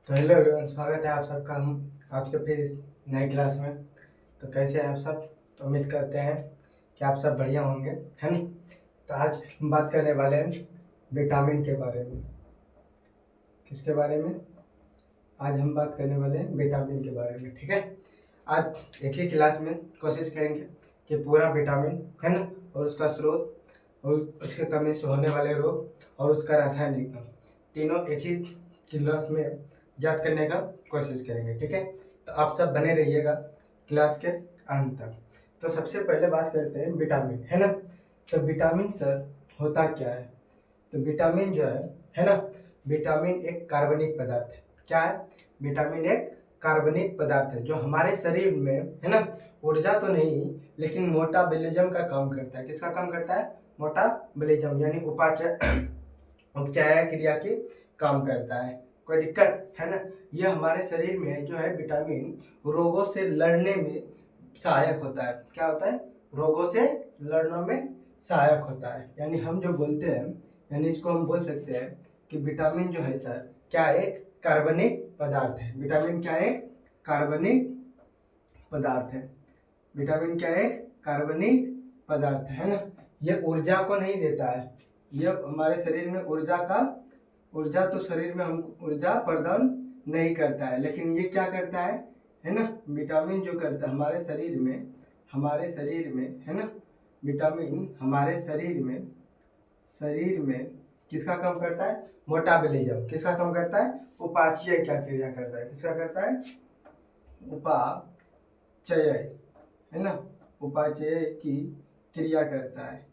तो hello everyone, स्वागत है आप सबका हम आज के फिर इस नई क्लास में। तो कैसे हैं आप सब? तो उम्मीद करते हैं कि आप सब बढ़िया होंगे, है ना। तो आज हम बात करने वाले हैं विटामिन के बारे में। किसके बारे में? आज हम बात करने वाले हैं विटामिन के बारे में, ठीक है। आज एक ही क्लास में कोशिश करेंगे कि पूरा विटामिन, है ना, और उसका स्रोत और उसके कमी से होने वाले रोग और उसका रासायनिक नाम, तीनों एक ही क्लास में याद करने का कोशिश करेंगे, ठीक है। तो आप सब बने रहिएगा क्लास के अंत तक। तो सबसे पहले बात करते हैं विटामिन, है ना। तो विटामिन सर होता क्या है? तो विटामिन जो है ना, विटामिन एक कार्बनिक पदार्थ है। क्या है? विटामिन एक कार्बनिक पदार्थ है जो हमारे शरीर में, है ना, ऊर्जा तो नहीं लेकिन मोटाबॉलिज्म का काम करता है। किसका काम करता है? मोटाबॉलिज्म यानी उपाचय उपचार क्रिया के काम करता है। कोई दिक्कत है ना। यह हमारे शरीर में जो है विटामिन रोगों से लड़ने में सहायक होता है। क्या होता है? रोगों से लड़ने में सहायक होता है। यानी हम जो बोलते हैं, यानी इसको हम बोल सकते हैं कि विटामिन जो है सर क्या एक कार्बनिक पदार्थ है। विटामिन क्या है? कार्बनिक पदार्थ है। विटामिन क्या है? कार्बनिक पदार्थ है ना। यह ऊर्जा को नहीं देता है। यह हमारे शरीर में ऊर्जा तो शरीर में हम ऊर्जा प्रदान नहीं करता है, लेकिन ये क्या करता है ना। विटामिन जो करता है हमारे शरीर में, है ना, विटामिन हमारे शरीर में किसका काम करता है? मोटाबॉलिज्म। किसका काम करता है? उपाचय क्या क्रिया करता है? किसका करता है? उपाचय, है ना, उपाचय की क्रिया करता है।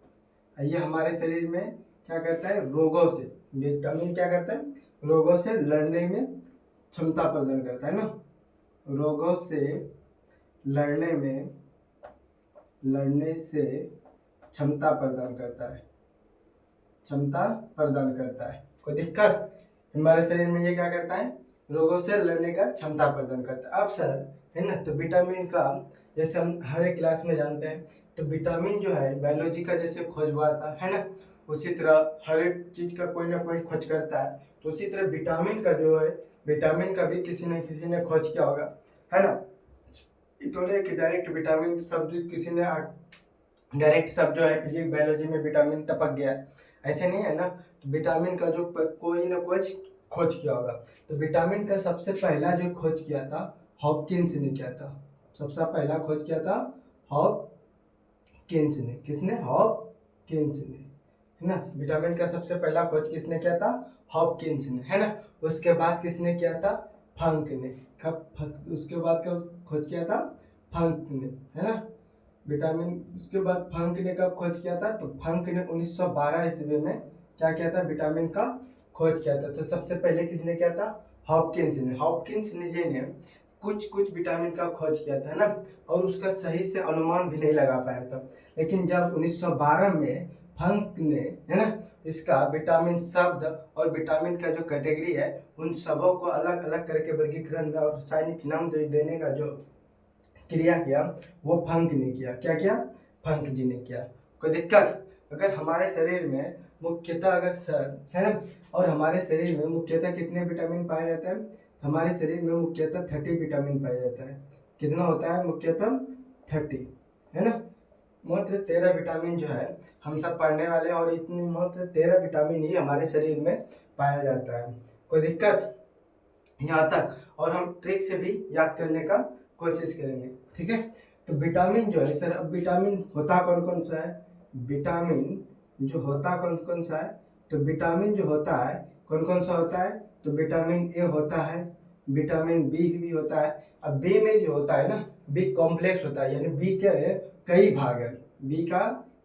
ये हमारे शरीर में क्या करता है? रोगों से, विटामिन क्या करता है? रोगों से लड़ने में क्षमता प्रदान करता है ना। रोगों से लड़ने से क्षमता प्रदान करता है। कोई दिक्कत? हमारे शरीर में ये क्या करता है? रोगों से लड़ने का क्षमता प्रदान करता है। अब सर, है ना, तो विटामिन का जैसे हम हर एक क्लास में जानते हैं, तो विटामिन जो है बायोलॉजी का जैसे खोज हुआ था, है ना, उसी तरह हर एक चीज का कोई ना कोई खोज करता है। तो उसी तरह विटामिन का जो है, विटामिन का भी किसी ने खोज किया होगा, है ना। थोड़े कि डायरेक्ट विटामिन शब्द किसी ने डायरेक्ट शब्द जो है फिजिक्स बायोलॉजी में विटामिन टपक गया, ऐसे नहीं है ना। तो विटामिन का जो कोई ना कोई खोज किया होगा। तो विटामिन का सबसे पहला जो खोज किया था हॉपकिंस ने किया था। सबसे पहला खोज किया था हॉपकिंस ने। किसने? हॉपकिंस ने, है ना। विटामिन का सबसे पहला खोज किसने किया था? हॉपकिंस ने, है ना। उसके बाद किसने किया था? फंक ने। उसके बाद कब खोज किया था? फंक ने, है ना। विटामिन उसके बाद फंक ने कब खोज किया था? तो फंक ने 1912 ईस्वी में क्या किया था? विटामिन का खोज किया था। तो सबसे पहले किसने किया था? हॉपकिंस ने जी ने कुछ विटामिन का खोज किया था ना, और उसका सही से अनुमान भी नहीं लगा पाया था। लेकिन जब 1912 में फंक ने, है ना, इसका विटामिन शब्द और विटामिन का जो कैटेगरी है उन सबों को अलग अलग करके वर्गीकरण और रासायनिक नाम देने का जो क्रिया किया वो फंक ने किया। क्या किया? फंक जी ने किया। कोई दिक्कत? अगर हमारे शरीर में मुख्यतः अगर है ना, और हमारे शरीर में मुख्यतः कितने विटामिन पाए जाते हैं? हमारे शरीर में मुख्यतः 30 विटामिन पाया जाता है। कितना होता है? मुख्यतः 30, है ना। मात्र 13 विटामिन जो है हम सब पढ़ने वाले हैं, और इतनी मात्र 13 विटामिन ही हमारे शरीर में पाया जाता है। कोई दिक्कत यहाँ तक? और हम ट्रिक से भी याद करने का कोशिश करेंगे, ठीक है। तो विटामिन जो है सर, अब विटामिन होता कौन कौन सा है? विटामिन जो होता कौन कौन सा है? तो विटामिन जो होता है कौन कौन सा होता है? तो विटामिन ए होता है, विटामिन बी भी होता है। अब बी में जो होता है ना, बी कॉम्प्लेक्स होता है, यानी बी के कई भाग है, बी का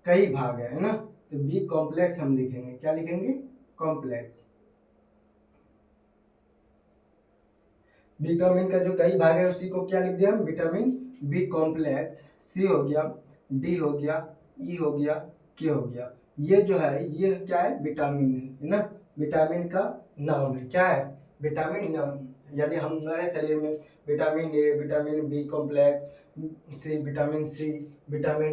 कई भाग है ना। तो बी कॉम्प्लेक्स हम लिखेंगे। क्या लिखेंगे? कॉम्प्लेक्स। विटामिन का जो कई भाग है उसी को क्या लिख दिया हम? Vitamin B complex. सी हो गया, डी हो गया, ई हो गया, के हो गया। ये जो है ये क्या है? विटामिन है ना। विटामिन का नाम है। क्या है? विटामिन नाम। यानी हमारे शरीर में vitamin A, vitamin B complex, C, vitamin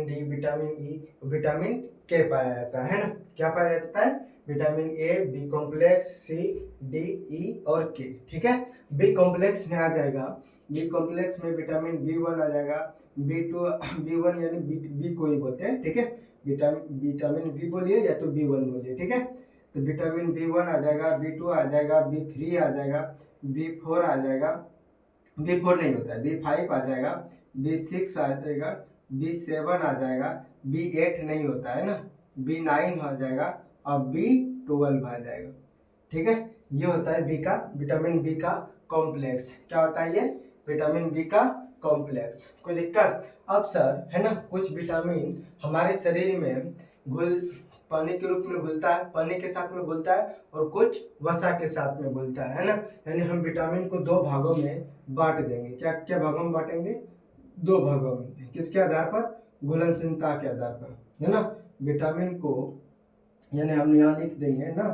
D, vitamin E, vitamin K पाया जाता है ना। क्या पाया जाता है? Vitamin A, B complex, C, D, E और के। ठीक है, बी कॉम्प्लेक्स में आ जाएगा, बी कॉम्प्लेक्स में विटामिन B1 आ जाएगा, B2, B1 यानी बी को ही बोलते हैं। ठीक है, विटामिन बी बोलिए या तो B1 बोलिए। ठीक है, तो विटामिन B1 आ जाएगा, B2 आ जाएगा, B3 आ जाएगा, B4 आ जाएगा, B4 नहीं होता है, B5 आ जाएगा, B6 आ जाएगा, B7 आ जाएगा, B8 नहीं होता है ना, B9 आ जाएगा और B12 आ जाएगा। ठीक है, ये होता है बी का, विटामिन बी का कॉम्प्लेक्स। क्या होता है ये? विटामिन बी का कॉम्प्लेक्स। कोई दिक्कत? अब सर है ना, कुछ विटामिन हमारे शरीर में घुल पानी के रूप में घुलता है, पानी के साथ में घुलता है, और कुछ वसा के साथ में घुलता है ना। यानी हम विटामिन को दो भागों में बांट देंगे। क्या क्या भागों में बांटेंगे? दो भागों में। किसके आधार पर? घुलनशीलता के आधार पर, है ना। विटामिन को यानी हम यहाँ लिख देंगे ना,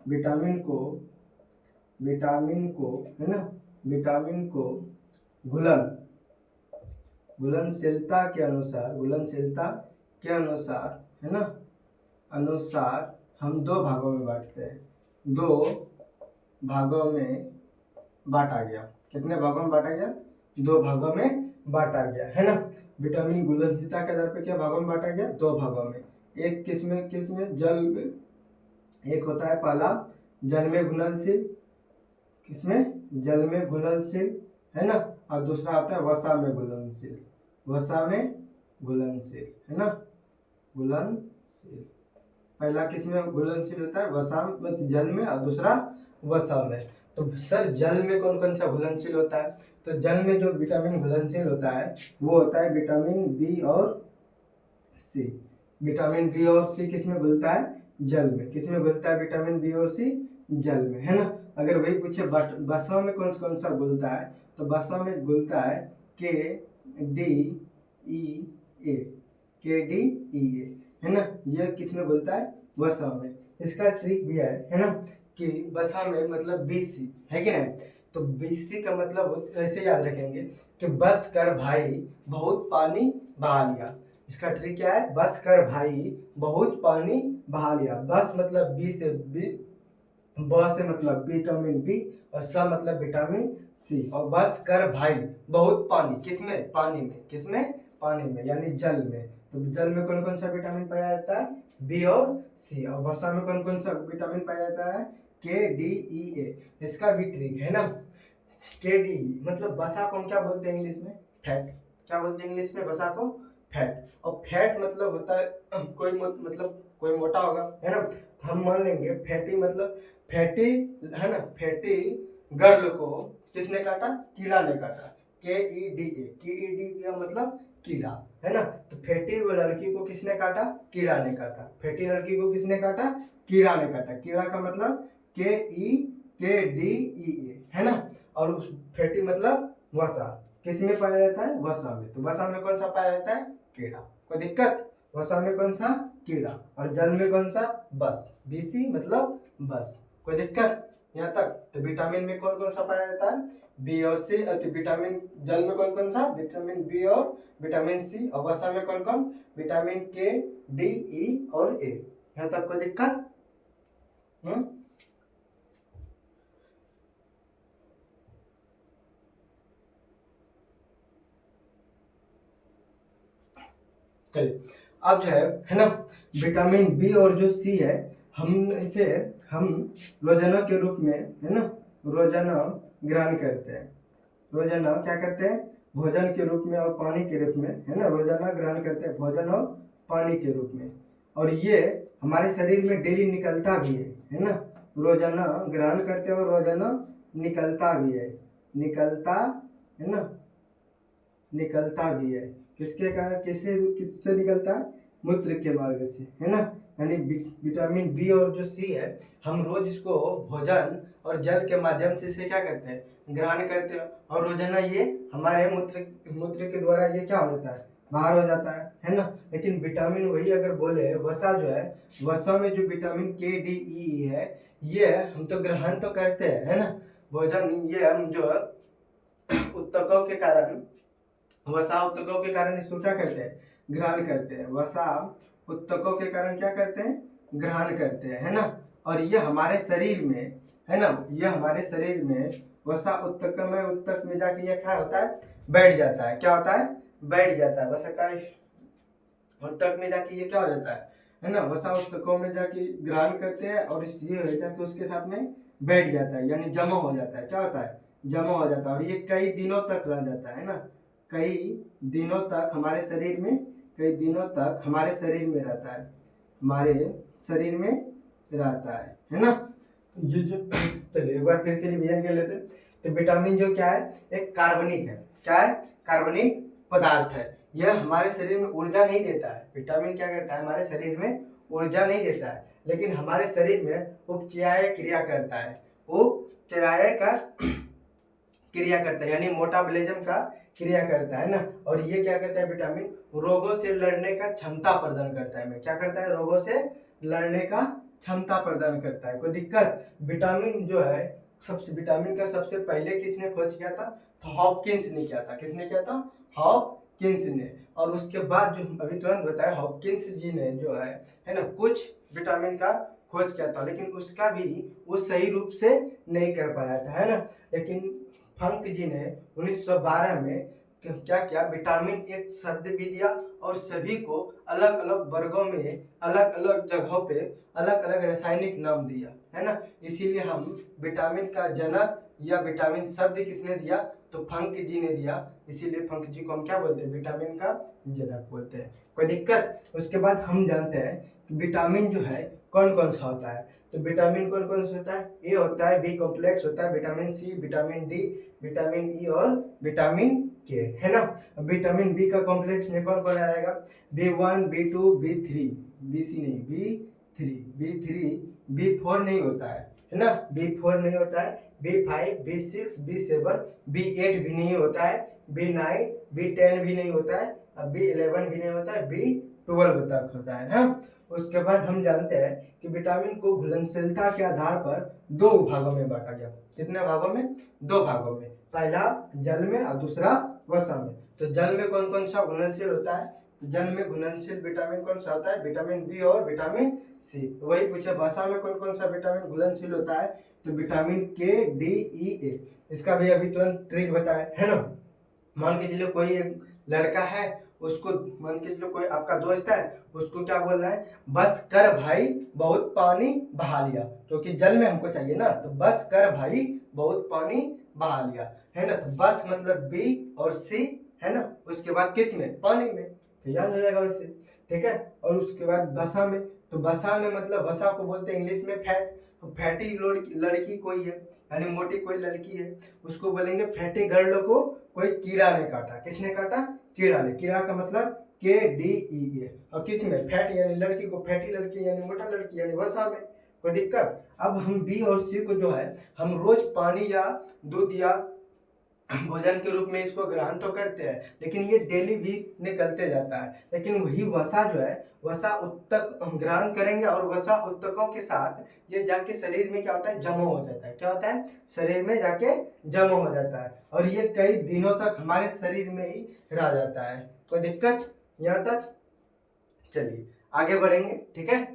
विटामिन को है ना, विटामिन को घुलनशीलता के अनुसार है ना, अनुसार हम दो भागों में बांटते हैं। दो भागों में बांटा गया। कितने भागों में बांटा गया? दो भागों में बांटा गया, है ना। विटामिन घुलनशीलता के आधार पर क्या भागों में बांटा गया? दो भागों में। एक किसमें जल में, एक होता है पहला जल में घुलनशील, किसमें? जल में घुलनशील, है ना, और दूसरा होता है वसा में घुलनशील, है ना, घुलनशील। पहला किसमें घुलनशील होता है? वसा में, जल में, और दूसरा वसा में। तो सर जल में कौन कौन सा घुलनशील होता है? तो जल में जो विटामिन घुलनशील होता है वो होता है विटामिन बी और सी। विटामिन बी और सी किसमें घुलता है? जल में। किसमें घुलता है विटामिन बी और सी? जल में, है ना। अगर वही पूछे वसा में कौन सा घुलता है, तो वसा में घुलता है के डी ई ए, है ना। यह किसमें घुलता है? वसा में। इसका ट्रिक भी है ना, कि वसा में मतलब बीसी है कि नहीं। तो बीसी का मतलब ऐसे याद रखेंगे कि बस कर भाई बहुत पानी बहा लिया। इसका ट्रिक क्या है? बस कर भाई बहुत पानी बहा लिया। बस मतलब बी से बी, ब से मतलब विटामिन बी, और स मतलब विटामिन सी। और बस कर भाई बहुत पानी, किसमें? पानी में। किसमें? पानी में, यानी जल में। तो जल में कौन कौन सा विटामिन पाया जाता है? बी और सी। और वसा में कौन कौन सा विटामिन पाया जाता है? के डी ई ए। इसका भी ट्रिक है ना, के डी ई मतलब वसा को हम क्या बोलते हैं इंग्लिश में? फैट। क्या बोलते हैं इंग्लिश में वसा को? फैट। और फैट मतलब होता है मतलब कोई मोटा होगा, है ना। हम मान लेंगे फैटी मतलब फैटी, है ना, फैटी गर्ल को किसने काटा? कीड़ा ने काटा। के ई डी का मतलब कीड़ा, है ना। तो फैटी लड़की को किसने काटा? कीड़ा ने काटा। फैटी लड़की को किसने काटा? कीड़ा ने काटा। कीड़ा का मतलब के डी ई ए, है ना। और उस फैटी मतलब वसा, किस में पाया जाता है? वसा में। तो वसा में कौन सा पाया जाता है? कीड़ा। कोई दिक्कत? वसा में कौन सा? कीड़ा। और जल में कौन सा? बस। बीसी मतलब बस। कोई दिक्कत यहाँ तक? तो विटामिन में कौन कौन सा पाया जाता है? बी और सी। विटामिन जल में कौन कौन सा? विटामिन बी और विटामिन सी। और वसा में कौन कौन? विटामिन के डी ई और ए। यहाँ तक कोई दिक्कत? चलिए अब जो है ना, विटामिन बी और जो सी है, हम रोजाना के रूप में, है ना, रोजाना ग्रहण करते हैं। रोजाना क्या करते हैं? भोजन के रूप में और पानी के रूप में, है ना, रोजाना ग्रहण करते हैं भोजन और पानी के रूप में। और ये हमारे शरीर में डेली निकलता भी है ना। रोजाना ग्रहण करते हैं और रोजाना निकलता भी है। निकलता है ना, निकलता भी है। किसके कारण? किससे निकलता है? मूत्र के मार्ग से, है ना। यानी विटामिन बी और जो सी है, हम रोज इसको भोजन और जल के माध्यम से इसे क्या करते हैं? ग्रहण करते हैं। और रोजाना ये हमारे मूत्र के द्वारा ये क्या हो जाता है? बाहर हो जाता है ना। लेकिन विटामिन वही अगर बोले वसा जो है, वसा में जो विटामिन के डी ई है, ये हम तो ग्रहण तो करते हैं, है ना, भोजन। ये हम जो उत्तकों के कारण, वसा उत्तकों के कारण इसको क्या करते हैं? ग्रहण करते हैं। वसा उत्तकों के कारण क्या करते हैं? ग्रहण करते हैं, है ना। और ये हमारे शरीर में है ना, ये हमारे शरीर में वसा उत्तक में जाके ये क्या होता है, बैठ जाता है। क्या होता है, बैठ जाता है। वसा का उत्तक में जाके ये क्या हो जाता है ना, वसा उत्तकों में जाके ग्रहण करते हैं और ये हो जाके उसके साथ में बैठ जाता है, यानी जमा हो जाता है। क्या होता है, जमा हो जाता है। और ये कई दिनों तक रह जाता है ना, कई दिनों तक हमारे शरीर में, कई दिनों तक हमारे शरीर में रहता है, हमारे शरीर में रहता है ना। ये जो चलिए एक बार फिर से रिवीजन कर लेते हैं। तो विटामिन जो क्या है, एक कार्बनिक है। क्या है, कार्बनिक पदार्थ है। यह हमारे शरीर में ऊर्जा नहीं देता है। विटामिन क्या करता है, हमारे शरीर में ऊर्जा नहीं देता है, लेकिन हमारे शरीर में उपचयाय क्रिया करता है। उपचयाय का क्रिया करता है, यानी मोटाबॉलिज्म का क्रिया करता है ना। और ये क्या करता है, विटामिन रोगों से लड़ने का क्षमता प्रदान करता है। क्या करता है, रोगों से लड़ने का क्षमता प्रदान करता है। कोई दिक्कत, विटामिन जो है विटामिन का सबसे पहले किसने खोज किया था, तो हॉपकिंस ने किया था। किसने किया था, हॉपकिंस ने। और उसके बाद जो अभी तुरंत बताया, हॉपकिंस जी ने जो है ना, कुछ विटामिन का खोज किया था, लेकिन उसका भी वो सही रूप से नहीं कर पाया था, है ना। लेकिन फंक जी ने 1912 में क्या किया, विटामिन एक शब्द भी दिया और सभी को अलग अलग वर्गों में, अलग अलग जगहों पे अलग अलग रासायनिक नाम दिया, है ना। इसीलिए हम विटामिन का जनक या विटामिन शब्द किसने दिया, तो फंक जी ने दिया। इसीलिए फंक जी को हम क्या बोलते हैं, विटामिन का जनक बोलते हैं। कोई दिक्कत। उसके बाद हम जानते हैं कि विटामिन जो है कौन कौन सा होता है। तो विटामिन कौन कौन सा होता है, ए होता है, बी कॉम्प्लेक्स होता है, vitamin C, vitamin D, vitamin E और विटामिन के, है ना। विटामिन बी का कॉम्प्लेक्स में कौन कौन आएगा, B1, B2, B3, BC नहीं, B3, B4 नहीं होता है ना, B4 नहीं होता है, B5, B6, B7, B8 भी नहीं होता है, B9, B10 भी नहीं होता है, B11 भी नहीं होता है, B12 तक होता है ना। उसके बाद हम जानते हैं कि विटामिन को घुलनशीलता के आधार पर दो भागों में बांटा गया। कितने भागों में, दो भागों में। पहला जल में और दूसरा वसा में। तो जल में कौन कौन सा घुलनशील होता है, तो जल में घुलनशील विटामिन कौन सा होता है, विटामिन बी और विटामिन सी। वही पूछे वसा में कौन कौन सा विटामिन घुलनशील होता है, तो विटामिन के, डी, ई, ए। इसका भी अभी तुरंत ट्रिक बताया, है ना। मान के चलिए कोई एक लड़का है, उसको मान के चलो कोई आपका दोस्त है, उसको क्या बोलना है, बस कर भाई बहुत पानी बहा लिया, क्योंकि जल में हमको चाहिए ना। तो बस कर भाई बहुत पानी बहा लिया, है ना। तो बस मतलब बी और सी, है ना। उसके बाद किस में, पानी में, तो याद हो जाएगा वैसे, ठीक है। और उसके बाद वसा में, तो वसा में मतलब वसा को बोलते हैं इंग्लिश में फैट। फैटी लड़की कोई है, यानी मोटी कोई लड़की है, उसको बोलेंगे फैटी गर्ल को कोई कीड़ा ने काटा। किसने काटा, कीड़ा ने। कीड़ा का मतलब KDEA। और किस में, फैट यानी लड़की को फैटी लड़की यानी मोटा लड़की यानी वसा में। कोई दिक्कत। अब हम बी और सी को जो है हम रोज पानी या दूध या भोजन के रूप में इसको ग्रहण तो करते हैं, लेकिन ये डेली भी निकलते जाता है। लेकिन वही वसा जो है, वसा उत्तक हम ग्रहण करेंगे और वसा उत्तकों के साथ ये जाके शरीर में क्या होता है, जमा हो जाता है। क्या होता है, शरीर में जाके जमा हो जाता है और ये कई दिनों तक हमारे शरीर में ही रह जाता है। कोई दिक्कत यहाँ तक। चलिए आगे बढ़ेंगे, ठीक है।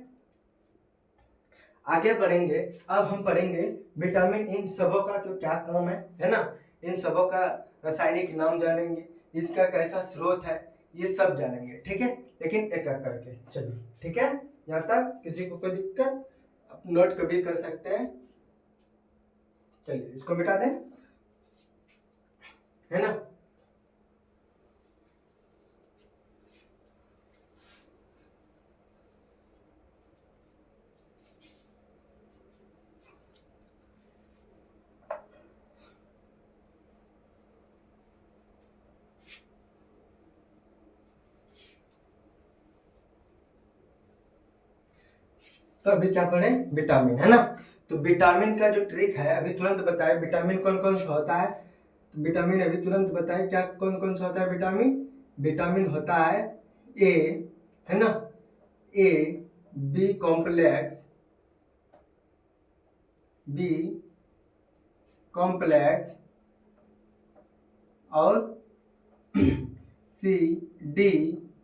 आगे बढ़ेंगे, अब हम पढ़ेंगे विटामिन इन सबों का क्या काम है ना। इन सबों का रासायनिक नाम जानेंगे, इसका कैसा स्रोत है, ये सब जानेंगे, ठीक है। लेकिन एक एक करके चलिए, ठीक है। यहाँ तक किसी को कोई दिक्कत, आप नोट कभी कर सकते हैं। चलिए इसको मिटा दें, है ना। तो अभी क्या पढ़े, विटामिन, है ना। तो विटामिन का जो ट्रिक है अभी तुरंत बताए, विटामिन कौन कौन सा होता है। तो विटामिन अभी तुरंत बताए क्या कौन कौन सा होता है विटामिन। विटामिन होता है ए, है ना, ए, बी कॉम्प्लेक्स, बी कॉम्प्लेक्स और सी, डी,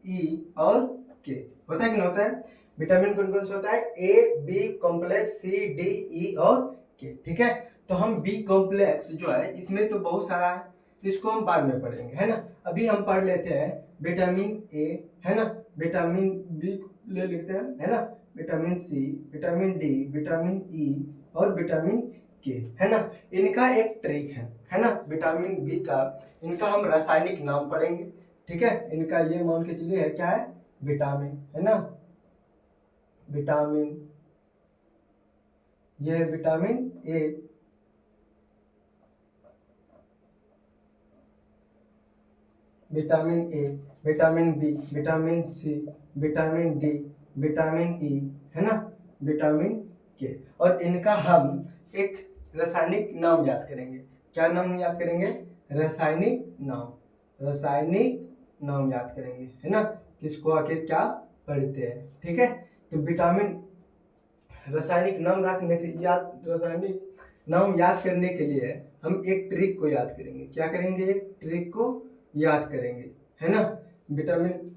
ई और के। होता है कि नहीं होता है। विटामिन कौन कौन सा होता है? A B complex, C D E और के। ठीक है, तो हम बी कॉम्प्लेक्स जो है इसमें तो बहुत सारा है, इसको हम बाद में पढ़ेंगे, है ना। अभी हम पढ़ लेते हैं विटामिन ए, है ना, विटामिन बी ले लेते हैं, है ना, vitamin C, vitamin D, vitamin E और विटामिन के, है ना। इनका एक ट्रिक है ना, विटामिन बी का इनका हम रासायनिक नाम पढ़ेंगे। ठीक है, इनका ये मान के चलिए है क्या है? विटामिन, है ना, विटामिन, ये है vitamin A, vitamin A, vitamin B, vitamin C, vitamin D, vitamin E, है ना, विटामिन के। और इनका हम एक रासायनिक नाम याद करेंगे। क्या नाम याद करेंगे? रासायनिक नाम, रासायनिक नाम याद करेंगे, है ना, किसको आखिर क्या पढ़ते हैं। ठीक है, तो विटामिन रासायनिक नाम रखने के रासायनिक नाम याद करने के लिए हम एक ट्रिक को याद करेंगे। क्या करेंगे? एक ट्रिक को याद करेंगे, है ना। विटामिन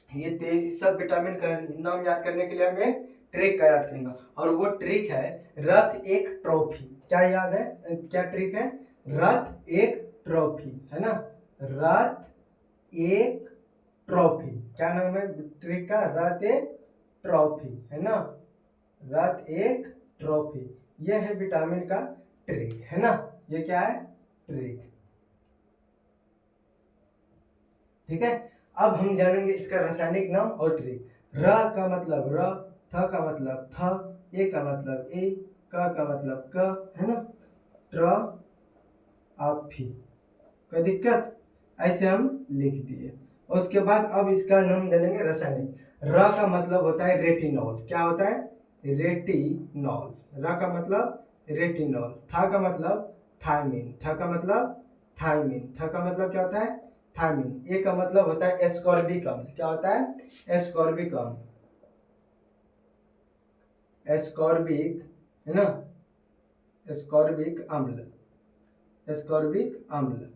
ये सब विटामिन का नाम याद करने के लिए हम एक ट्रिक का याद करेंगे, और वो ट्रिक है रथ एक ट्रॉफी। क्या याद है? क्या ट्रिक है? रथ एक ट्रॉफी, है ना, रथ एक ट्रॉफी। क्या नाम है ट्रिक का? रथ एक ट्रॉफी, है ना, रथ एक ट्रॉफी। यह है विटामिन का ट्रिक, है ना, ये क्या है? ट्रिक। ठीक है, अब हम जानेंगे इसका रासायनिक नाम और ट्रिक। र का मतलब र, थ का मतलब थ, ए का मतलब ए, क का मतलब क, है ना, ट्र ऑफी। कोई दिक्कत? ऐसे हम लिख दिए। उसके बाद अब इसका नाम जानेंगे रासायनिक। र का मतलब होता है रेटिनॉल। क्या होता है? रेटिनॉल। र का मतलब रेटिनॉल। थ का मतलब थायमिन, थ का मतलब थायमिन, थ का मतलब क्या होता है? थायमिन। ए का मतलब होता है एस्कॉर्बिक अम्ल। क्या होता है? एस्कॉर्बिक अम्ल, एस्कॉर्बिक, है ना, एस्कॉर्बिक अम्ल, एस्कॉर्बिक अम्ल,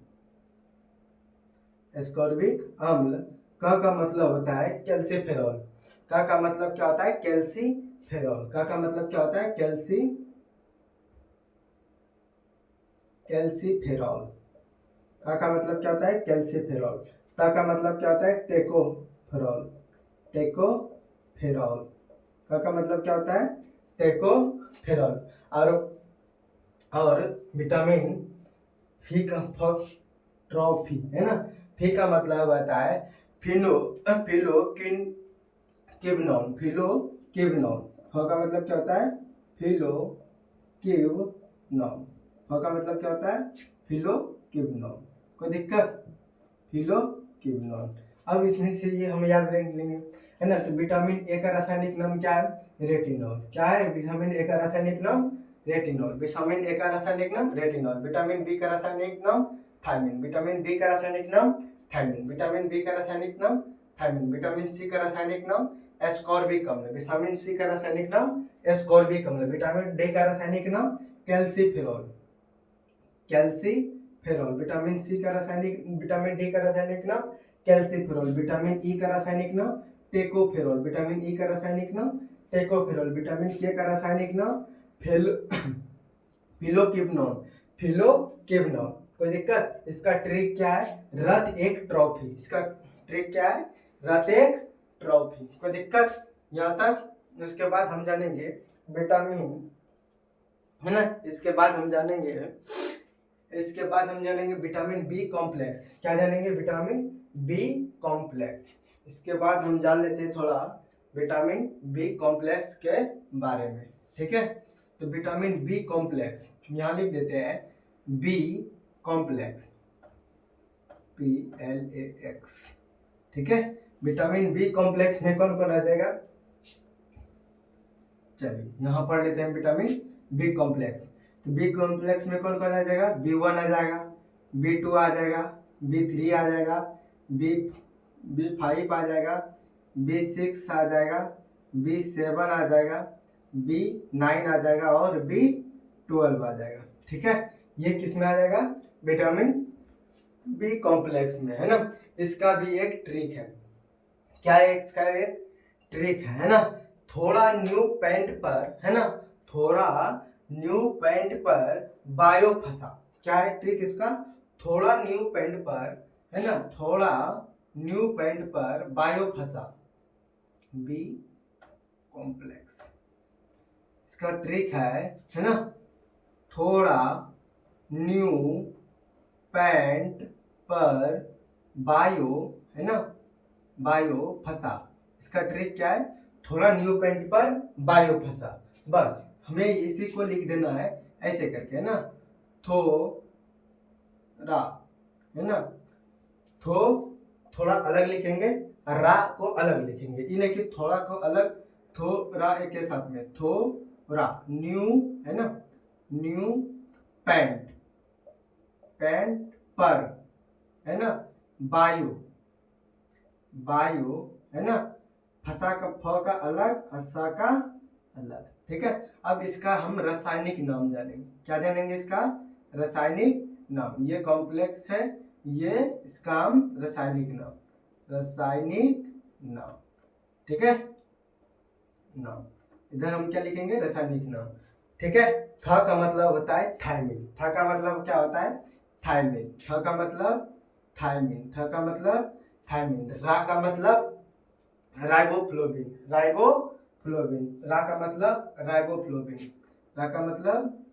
एस्कॉर्बिक अम्ल। का मतलब होता है कैल्सीफेरॉल। का मतलब क्या होता है? कैल्सीफेरॉल। का मतलब क्या होता है? कैल्सीफेरॉल। का मतलब क्या होता है? कैल्सीफेरॉल। का मतलब क्या होता है? Tocopherol, tocopherol. का मतलब क्या होता है? टेकोफेरॉल। और विटामिन फी का ट्रॉफी, है ना, फी का मतलब होता है फिलोकिबनॉन, फिलोकिबनॉन। फ का मतलब क्या होता है? फिलोकिबनॉन। फ का मतलब क्या होता है? फिलोकिबनॉन। कोई दिक्कत? फिलोकिबनॉन। अब इसमें से ये हम याद रख लेंगे, है ना। तो विटामिन ए का रासायनिक नाम क्या है? रेटिनॉल। क्या है विटामिन ए का रासायनिक नाम? रेटिनॉल। विटामिन ए का रासायनिक नाम रेटिनॉल। विटामिन बी का रासायनिक नाम थायमिन। विटामिन बी का रासायनिक नाम थायमिन। विटामिन बी का रासायनिक नाम थायमिन। विटामिन सी का रासायनिक नाम एस्कॉर्बिक अम्ल। विटामिन सी का रासायनिक नाम एस्कॉर्बिक अम्ल। विटामिन डी का रासायनिक नाम कैल्सीफेरॉल, कैल्सीफेरॉल। विटामिन सी का रासायनिक, विटामिन डी का रासायनिक नाम कैल्सीफेरॉल। विटामिन ई का रासायनिक नाम टेकोफेरॉल। विटामिन ई का रासायनिक नाम टेकोफेरॉल। विटामिन के का रासायनिक नाम फिलोकिबनॉन, फिलोकिबनॉन। कोई दिक्कत? इसका ट्रिक क्या है? रथ एक ट्रॉफी। इसका ट्रिक क्या है? रथ एक ट्रॉफी। कोई दिक्कत यहाँ तक? उसके बाद हम जानेंगे विटामिन, है ना, इसके बाद हम जानेंगे विटामिन बी कॉम्प्लेक्स। क्या जानेंगे? Vitamin B complex. इसके बाद हम जान लेते हैं थोड़ा विटामिन बी कॉम्प्लेक्स के बारे में। ठीक है, तो विटामिन बी कॉम्प्लेक्स यहाँ लिख देते हैं, बी कॉम्प्लेक्स, PLAX। ठीक है, विटामिन बी कॉम्प्लेक्स में कौन कौन आ जाएगा? चलिए यहाँ पढ़ लेते हैं विटामिन बी कॉम्प्लेक्स। तो बी कॉम्प्लेक्स में कौन कौन आ जाएगा? B1 आ जाएगा, B2 आ जाएगा, B3 आ जाएगा, B5 आ जाएगा, B6 आ जाएगा, B7 आ जाएगा, B9 आ जाएगा और B12 आ जाएगा। ठीक है, ये किस में आ जाएगा? विटामिन बी कॉम्प्लेक्स में, है ना। इसका भी एक ट्रिक है। क्या है इसका? एक ट्रिक है ना, थोड़ा न्यू पैंट पर, है ना, थोड़ा न्यू पैंट पर बायो फंसा। क्या है ट्रिक इसका? थोड़ा न्यू पैंट पर, है ना, थोड़ा न्यू पैंट पर बायो फंसा, बी कॉम्प्लेक्स। इसका ट्रिक है ना, थोड़ा न्यू पैंट पर बायो, है ना, बायो फंसा। इसका ट्रिक क्या है? थोड़ा न्यू पैंट पर बायो फंसा। बस हमें इसी को लिख देना है ऐसे करके, है ना, थोड़ा, है ना, थोड़ा अलग लिखेंगे और रा को अलग लिखेंगे, इन्हें कि थोड़ा को अलग, थोड़ा एक के साथ में, थोड़ा न्यू, है ना, न्यू पैंट, पैंट पर, है ना, बायो, बायो, है ना, फसा का फ का अलग, असा का अलग। ठीक है, अब इसका हम रासायनिक नाम जानेंगे। क्या जानेंगे? इसका रासायनिक नाम। ये कॉम्प्लेक्स है, ये इसका हम रासायनिक नाम, रासायनिक नाम। ठीक है, नाम इधर हम क्या लिखेंगे? रासायनिक नाम। ठीक है, थ का मतलब होता है थायमिन। थ का मतलब क्या होता है? थायमिन। थ का मतलब थायमिन। थ का मतलब थायमिन। रा का मतलब राइबोफ्लोविन, राइबोफ्लोविन। रा का मतलब राइबोफ्लोविन। रा का मतलब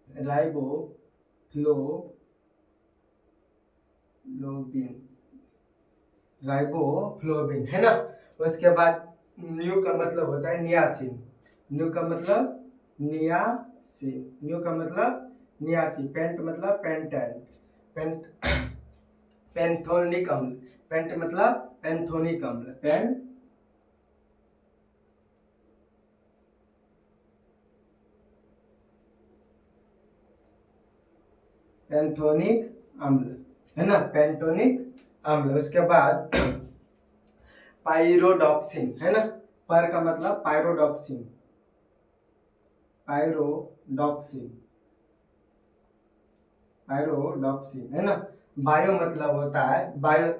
राइबोफ्लोविन, राइबोफ्लोविन, है ना। उसके बाद न्यू का मतलब होता है नियासिन। न्यू का मतलब नियासिन। न्यू का मतलब नियासिन। पेंट मतलब पेंटेन, पेंट पेंथोनिक अम्ल। पेंट मतलब पेंथोनिक अम्ल, पेंथोनिक अम्ल, है ना, पेंटोनिक अम्ल। उसके बाद पाइरोडॉक्सिन, है ना। पर का मतलब पाइरोडॉक्सिन, पाइरोडॉक्सिन, पाइरोडॉक्सिन, है ना। बायो मतलब होता है बायो,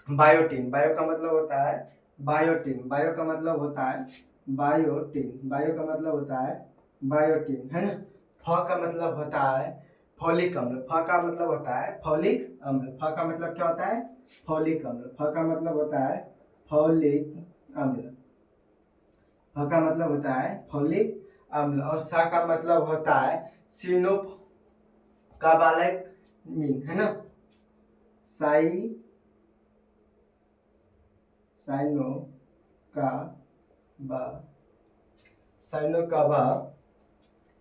बायोटिन। बायो का मतलब होता है बायोटिन। बायो का मतलब होता है बायोटिन। बायो का मतलब होता है बायोटिन, है ना। फ का मतलब होता है फॉलिक अम्ल। फ का मतलब होता है फॉलिक अम्ल। फ का मतलब क्या होता है? फॉलिक अम्ल। फ का मतलब होता है फॉलिक अम्ल। फ का मतलब होता है फॉलिक अम्ल। और सा का मतलब होता है सिनोकाबालैमिन, है ना, साई, साइनो का बा, साइनो का बा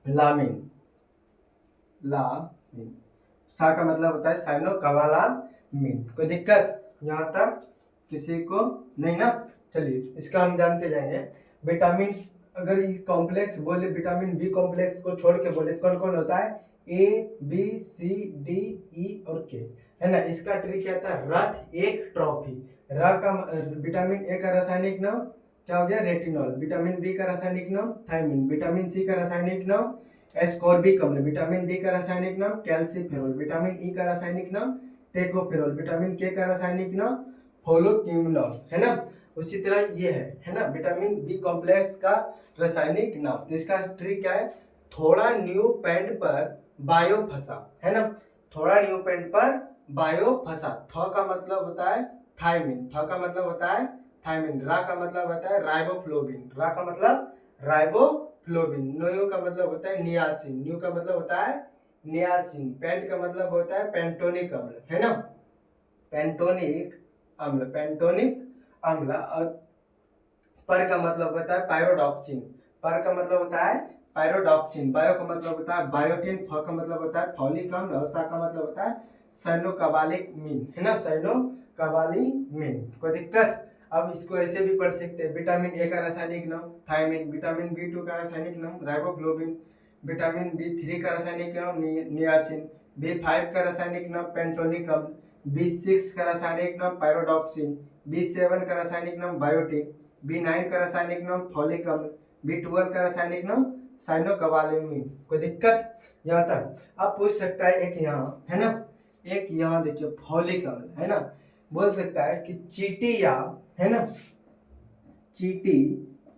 लामिन, लामिन। सा का मतलब होता है साइनो कबालामिन। कोई दिक्कत यहाँ तक किसी को नहीं ना? चलिए इसका हम जानते जाएंगे। विटामिन, अगर इस कॉम्प्लेक्स बोले, विटामिन बी कॉम्प्लेक्स को छोड़ के बोले कौन कौन होता है? A B C D E और के, है ना। इसका ट्रिक क्या था? रथ एक ट्रॉफी। र का विटामिन ए का रासायनिक नाम क्या हो गया? रेटिनॉल। विटामिन बी का रासायनिक नाम थायमिन। विटामिन सी का रासायनिक नाम एस्कॉर्बिक अम्ल। विटामिन डी का रासायनिक नाम कैल्सीफेरॉल। विटामिन ई का रासायनिक नाम टेकोफेरॉल। विटामिन के का रासायनिक नाम फोलोक्यूमिनॉल, है ना। उसी तरह ये है ना, विटामिन बी कॉम्प्लेक्स का रासायनिक नाम। तो इसका ट्रिक क्या है? थोड़ा न्यू पैंट पर बायो फंसा, है ना, थोड़ा न्यू पैंट पर बायो फंसा। थ का मतलब होता है थायमिन। थ का मतलब होता है थायमिन। रा का मतलब होता है राइबोफ्लोविन। रा का मतलब राइबोफ्लोविन। न्यू का मतलब होता है नियासिन। न्यू का मतलब होता है नियासिन। पेंट का मतलब होता है पेंटोनिक अम्ल, है ना, पेंटोनिक अम्ल, पेंटोनिक अम्ल। और पर का मतलब होता है पायरोडॉक्सिन। पर का मतलब होता है पायरोडॉक्सिन। बायो का मतलब होता है बायोटिन। फ का मतलब होता है फॉलिक अम्ल। और सा का मतलब होता है साइनोकाबालिक-मीन, है ना, साइनोकाबालिक-मीन। कोई दिक्कत? अब इसको ऐसे भी पढ़ सकते हैं। विटामिन ए का रासायनिक नाम थायमिन। विटामिन बी टू का रासायनिक नाम राइबोफ्लोविन। विटामिन बी थ्री का रासायनिक नाम नियासिन। बी फाइव का रासायनिक नाम पेंटोनिक अम्ल। बी सिक्स का रासायनिक नाम पायरोडॉक्सिन। बी सेवन का रासायनिक नाम बायोटिन। बी9 का रासायनिक नाम फॉलिक अम्ल। बी12 का रासायनिक नाम साइनोकाबालिन। कोई दिक्कत यहाँ तक? अब पूछ सकता है एक यहाँ, है ना, एक यहाँ देखिए फॉलिक अम्ल, है ना। बोल सकता है कि चींटी या, है ना, चींटी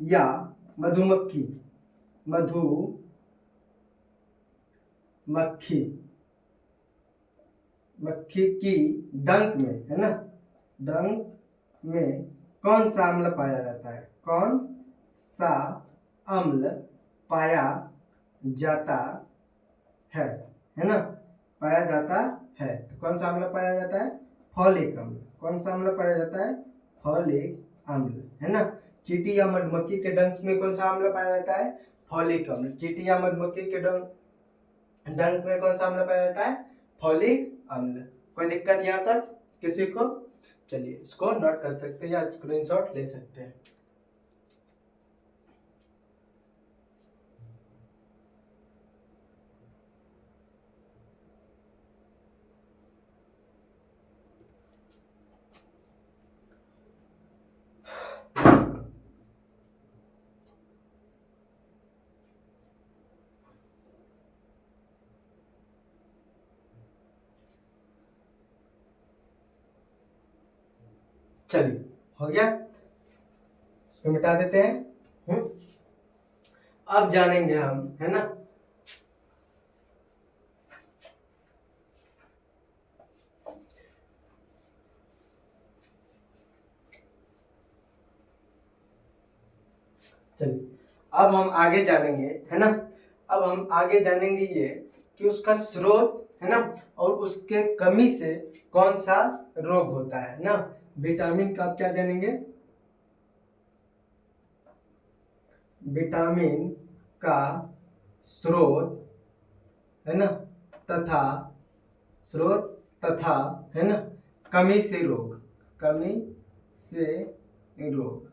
या मधुमक्खी, मधुमक्खी, मक्खी की डंक में, है ना, डंक में कौन सा अम्ल पाया जाता है, कौन सा अम्ल पाया जाता है ना, पाया जाता है। तो कौन सा अम्ल पाया जाता है, फॉलिक अम्ल। कौन सा अम्ल पाया जाता है, फॉलिक अम्ल, है ना। चींटी या मधुमक्खी के डंक में कौन सा अम्ल पाया जाता है, फॉलिक अम्ल। चींटी या मधुमक्खी के डंक में कौन सा अम्ल पाया जाता है, फॉलिक अम्ल। कोई दिक्कत यहाँ तक किसी को? चलिए इसको नोट कर सकते हैं या स्क्रीनशॉट ले सकते हैं। चलिए हो गया, इसको मिटा देते हैं। अब जानेंगे हम, है ना, चलिए अब हम आगे जानेंगे, है ना, अब हम आगे जानेंगे ये कि उसका स्रोत, है ना, और उसके कमी से कौन सा रोग होता है ना। विटामिन का क्या जानेंगे, विटामिन का स्रोत, है ना, तथा स्रोत तथा, है ना, कमी से रोग, कमी से रोग,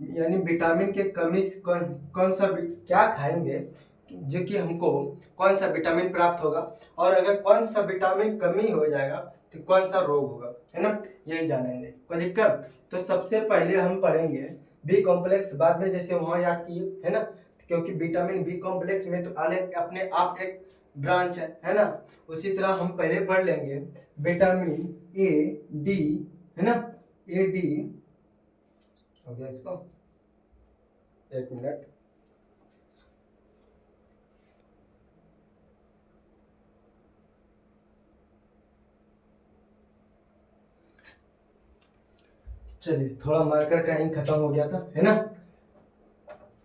यानी विटामिन के कमी से कौन सा क्या खाएंगे जो कि हमको कौन सा विटामिन प्राप्त होगा, और अगर कौन सा विटामिन कमी हो जाएगा तो कौन सा रोग होगा, है ना, यही जानेंगे। कोई दिक्कत? तो सबसे पहले हम पढ़ेंगे बी कॉम्प्लेक्स, बाद में जैसे वहाँ याद किए, है ना, क्योंकि विटामिन बी कॉम्प्लेक्स में तो अलग अपने आप एक ब्रांच है ना। उसी तरह हम पहले पढ़ लेंगे विटामिन ए डी, है ना, ए डी हो गया इसको, एक मिनट, चलिए थोड़ा मार्कर का इंक खत्म हो गया था, है ना।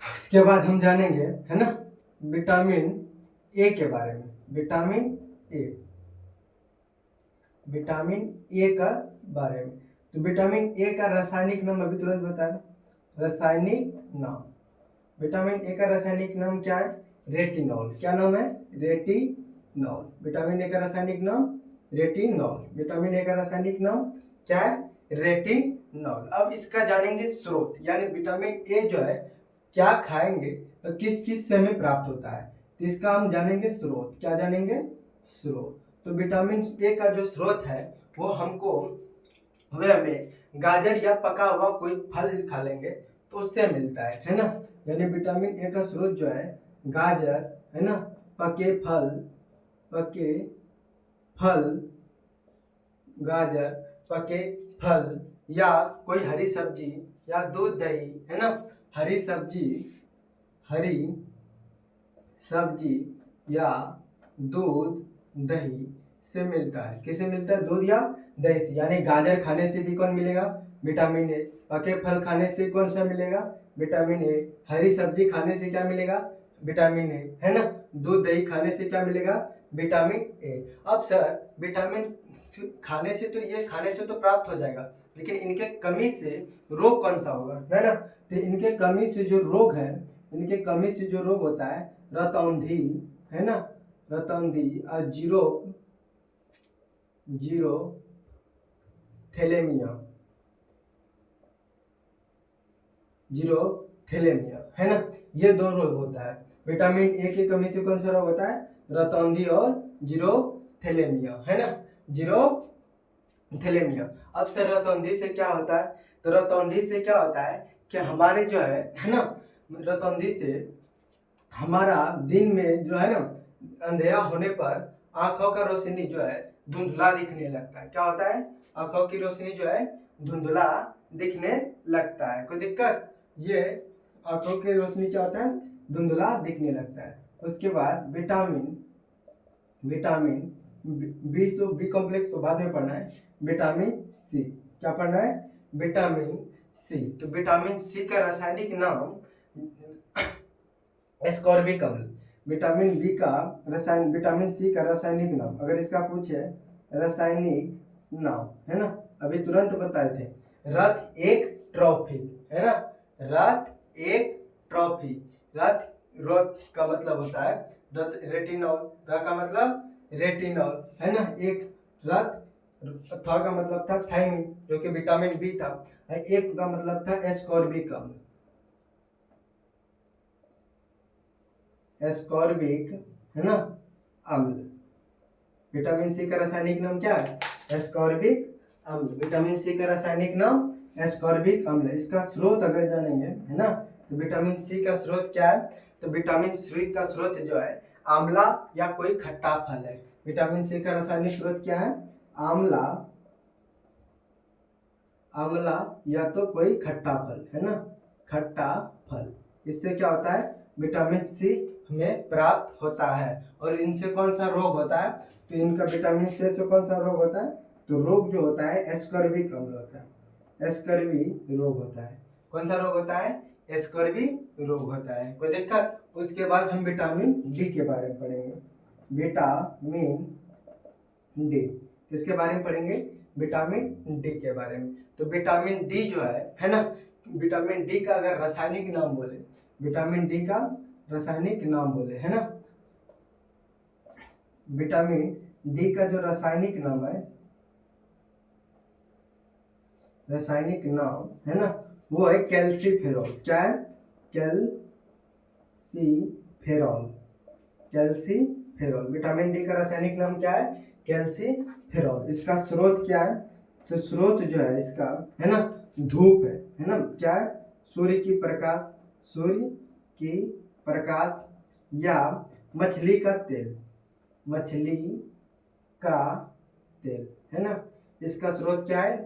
इसके बाद हम जानेंगे, है ना, विटामिन ए के बारे में, विटामिन ए, विटामिन ए का बारे में। तो विटामिन ए का रासायनिक नाम अभी तुरंत बताएं, रासायनिक नाम, विटामिन ए का रासायनिक नाम क्या है, रेटिनॉल। क्या नाम है, रेटिनॉल। विटामिन ए का रासायनिक नाम रेटिनॉल, विटामिन ए का रासायनिक नाम क्या है, रेटिनॉल। अब इसका जानेंगे स्रोत, यानी विटामिन ए जो है क्या खाएंगे तो किस चीज से हमें प्राप्त होता है, तो इसका हम जानेंगे स्रोत। क्या जानेंगे, स्रोत। तो विटामिन ए का जो स्रोत है वो हमको, वे हमें गाजर या पका हुआ कोई फल खा लेंगे तो उससे मिलता है ना। यानी विटामिन ए का स्रोत जो है गाजर, है ना, पके फल, पके फल, गाजर, पके फल, या कोई हरी सब्जी या दूध दही, है ना, हरी सब्जी, हरी सब्जी या दूध दही से मिलता है। किसे मिलता है, दूध या दही से। यानी गाजर खाने से भी कौन मिलेगा, विटामिन ए। पके फल खाने से कौन सा मिलेगा, विटामिन ए। हरी सब्जी खाने से क्या मिलेगा, विटामिन ए, है ना। दूध दही खाने से क्या मिलेगा, विटामिन ए। अब सर विटामिन खाने से तो ये खाने से तो प्राप्त हो जाएगा, लेकिन इनके कमी से रोग कौन सा होगा, है ना। तो इनके कमी से जो रोग है, इनके कमी से जो रोग होता है रतौंधी, है ना, रतौंधी और जीरो थैलेमिया, जीरो थैलेमिया, है ना। ये दो रोग होता है। विटामिन ए की कमी से कौन सा रोग होता है, रतौंधी और जीरो थैलेमिया, है ना, जीरो थैलेमिया। अब सर रतौंधी से क्या होता है, तो रतौंधी से क्या होता है कि हमारे जो है ना, रतौंधी से हमारा दिन में जो है ना अंधेरा होने पर आंखों का रोशनी जो है धुंधला दिखने लगता है। क्या होता है? आंखों की रोशनी जो है धुंधला दिखने लगता है। कोई दिक्कत? ये आंखों की रोशनी क्या होता है? धुंधला दिखने लगता है। उसके बाद विटामिन बी, तो बी कॉम्प्लेक्स तो बाद में पढ़ना है। विटामिन सी, क्या पढ़ना है? Vitamin C. तो विटामिन सी का रासायनिक नाम एस्कॉर्बिक अम्ल। विटामिन सी का रासायनिक नाम, अगर इसका पूछे रासायनिक नाम, है ना, अभी तुरंत बताए थे, रथ एक ट्रॉफी, है ना, रथ एक ट्रॉफी। रथ का मतलब होता है रथ रेटिनॉल, र का मतलब रेटिनॉल, है ना, एक रथ, था का मतलब था थायमिन जो कि विटामिन बी था, एक का मतलब था एस्कॉर्बिक अम्ल, एस्कॉर्बिक, है ना, अम्ल। विटामिन सी का रासायनिक नाम क्या है? एस्कॉर्बिक अम्ल। विटामिन सी का रासायनिक नाम एस्कॉर्बिक अम्ल। इसका स्रोत अगर जानेंगे, है ना, तो विटामिन सी का स्रोत क्या है? तो विटामिन सी का स्रोत जो है आंवला या कोई खट्टा फल है। विटामिन सी का रासायनिक स्रोत क्या है? आंवला या तो कोई खट्टा फल, है ना, खट्टा फल। इससे क्या होता है? विटामिन सी हमें प्राप्त होता है। और इनसे कौन सा रोग होता है? तो इनका विटामिन सी से कौन सा रोग होता है? तो रोग जो होता है एस्कर्बिक अम्ल होता है, एस्कर्बी रोग होता है। कौन सा रोग होता है? एस्कर्बी रोग होता है। कोई दिक्कत? उसके बाद हम विटामिन डी के बारे में पढ़ेंगे। विटामिन डी किसके बारे में पढ़ेंगे? विटामिन डी के बारे में। तो विटामिन डी जो है ना, विटामिन डी का अगर रासायनिक नाम बोले, विटामिन डी का रासायनिक नाम बोले, है ना, विटामिन डी का जो रासायनिक नाम है, रासायनिक नाम, है ना, वो है कैल्सीफेरॉल। क्या है? Calciferol, calciferol. विटामिन डी का रासायनिक नाम क्या है? कैल्सीफेरॉल। इसका स्रोत क्या है? तो स्रोत जो है इसका, है ना, धूप है ना, क्या है? सूर्य की प्रकाश या मछली का तेल, है ना। इसका स्रोत क्या है?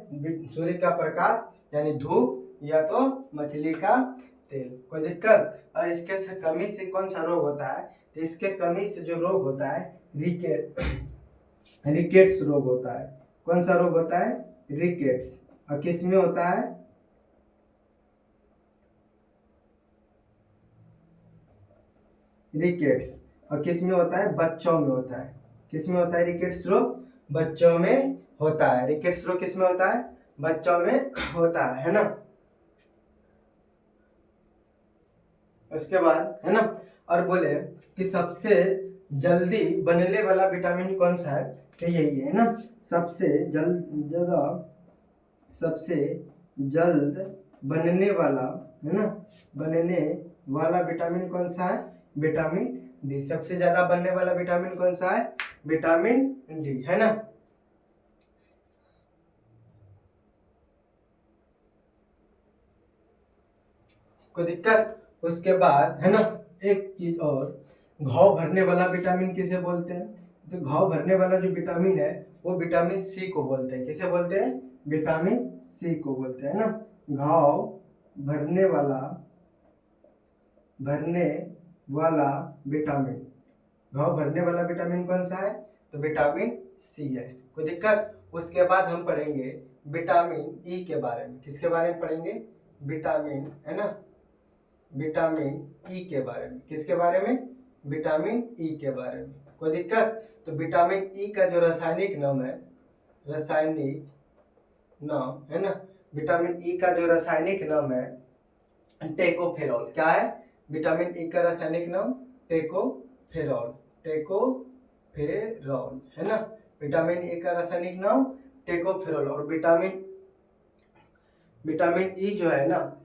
सूर्य का प्रकाश यानी धूप या तो मछली का तेल। कोई दिक्कत? और इसके से कमी से कौन सा रोग होता है? तो इसके कमी से जो रोग होता है रिकेट्स रोग होता है। कौन सा रोग होता है? रिकेट्स। और किस में होता है? रिकेट्स। और किस में होता है? बच्चों में होता है। किस में होता है रिकेट्स रोग? बच्चों में होता है। रिकेट्स रोग किस में होता है? बच्चों में होता है ना। उसके बाद, है ना, और बोले कि सबसे जल्दी बनने वाला विटामिन कौन सा है? तो यही है ना, सबसे जल्द बनने वाला, है ना, बनने वाला विटामिन कौन सा है? Vitamin D. सबसे ज्यादा बनने वाला विटामिन कौन सा है? विटामिन डी, है ना। कोई दिक्कत? उसके बाद, है ना, एक चीज और, घाव भरने वाला विटामिन किसे बोलते हैं? तो घाव भरने वाला जो विटामिन है वो विटामिन सी को बोलते हैं। किसे बोलते हैं? विटामिन सी को बोलते हैं ना। घाव भरने वाला विटामिन, घाव भरने वाला विटामिन कौन सा है? तो विटामिन सी है। कोई दिक्कत? उसके बाद हम पढ़ेंगे विटामिन ई के बारे में। किसके बारे में पढ़ेंगे? विटामिन, है ना, विटामिन ई के बारे में। किसके बारे में? विटामिन ई के बारे में। कोई दिक्कत? तो विटामिन ई का जो रासायनिक नाम है, है ना, विटामिन ई का जो रासायनिक नाम है टेकोफेरॉल। क्या है? विटामिन ई का रासायनिक नाम टेकोफेरॉल, है ना। विटामिन ई का रासायनिक नाम टेकोफेरॉल। और विटामिन ई जो है ना,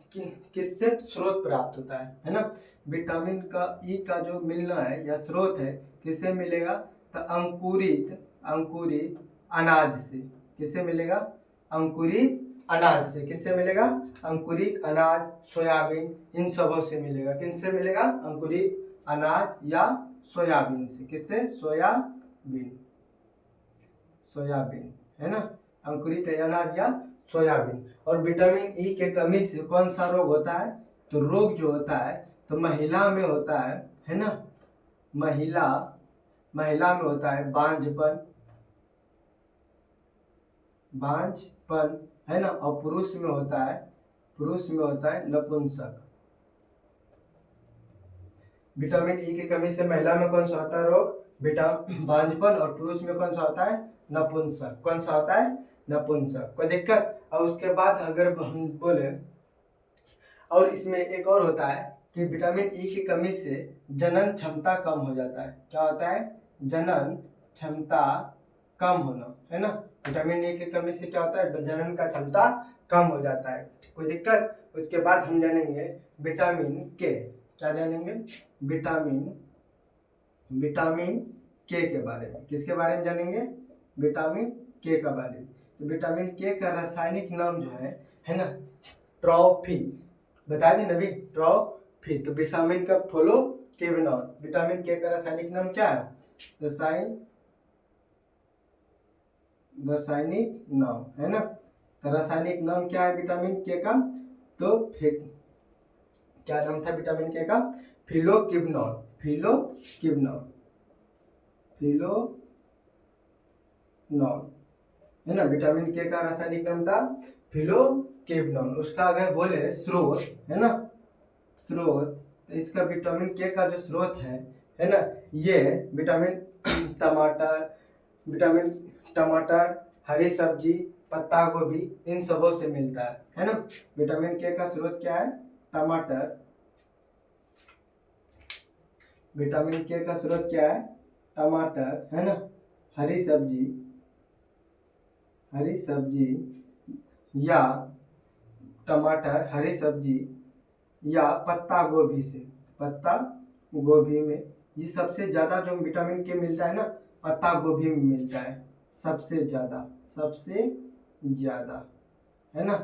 किससे स्रोत प्राप्त होता है ना। विटामिन का ई का जो मिलना है या स्रोत है, किससे मिलेगा? तो अंकुरित अनाज से। किससे मिलेगा? अंकुरित अनाज से। किससे मिलेगा? अंकुरित अनाज, सोयाबीन, इन सबों से मिलेगा। किनसे मिलेगा? अंकुरित अनाज या सोयाबीन से। किससे? सोयाबीन सोयाबीन, है ना, अंकुरित अनाज या सोयाबीन। और विटामिन ई के कमी से कौन सा रोग होता है? तो रोग जो होता है तो महिला में होता है ना, महिला में होता है बांझपन, है ना, और पुरुष में होता है नपुंसक। विटामिन ई की कमी से महिला में कौन सा होता है रोग? बांझपन, और पुरुष में कौन सा होता है? नपुंसक। कौन सा होता है? नपुंसक। कोई दिक्कत? और उसके बाद अगर हम बोले, और इसमें एक और होता है कि विटामिन ई की कमी से जनन क्षमता कम हो जाता है। क्या होता है? जनन क्षमता कम होना, है ना। विटामिन ई की कमी से क्या होता है? जनन का क्षमता कम हो जाता है। कोई दिक्कत? उसके बाद हम जानेंगे विटामिन के। क्या जानेंगे? विटामिन के के बारे में। किसके बारे में जानेंगे? विटामिन के का बारे में। तो विटामिन के का रासायनिक नाम जो है ना, ट्रॉफी। बता दें नबी, ट्रॉफी। तो विटामिन का फॉलो केविनॉल। विटामिन के का रासायनिक नाम क्या है? रासायनिक नाम, है ना। तो रासायनिक नाम क्या है विटामिन के का? तो क्या नाम था विटामिन के का? फिलोक्विनोन। है ना। विटामिन के का रासायनिक नाम था फिलोक्विनोन। उसका अगर बोले स्रोत, है ना, स्रोत, तो इसका विटामिन के का जो स्रोत है ना, ये विटामिन टमाटर, हरी सब्जी, पत्ता गोभी, इन सबों से मिलता है ना। विटामिन के का स्रोत क्या है? टमाटर। विटामिन के का स्रोत क्या है? टमाटर, है ना, हरी सब्जी या टमाटर, हरी सब्जी या पत्ता गोभी में ये सबसे ज्यादा जो विटामिन के मिलता है ना, पत्ता गोभी में मिलता है सबसे ज्यादा, है ना।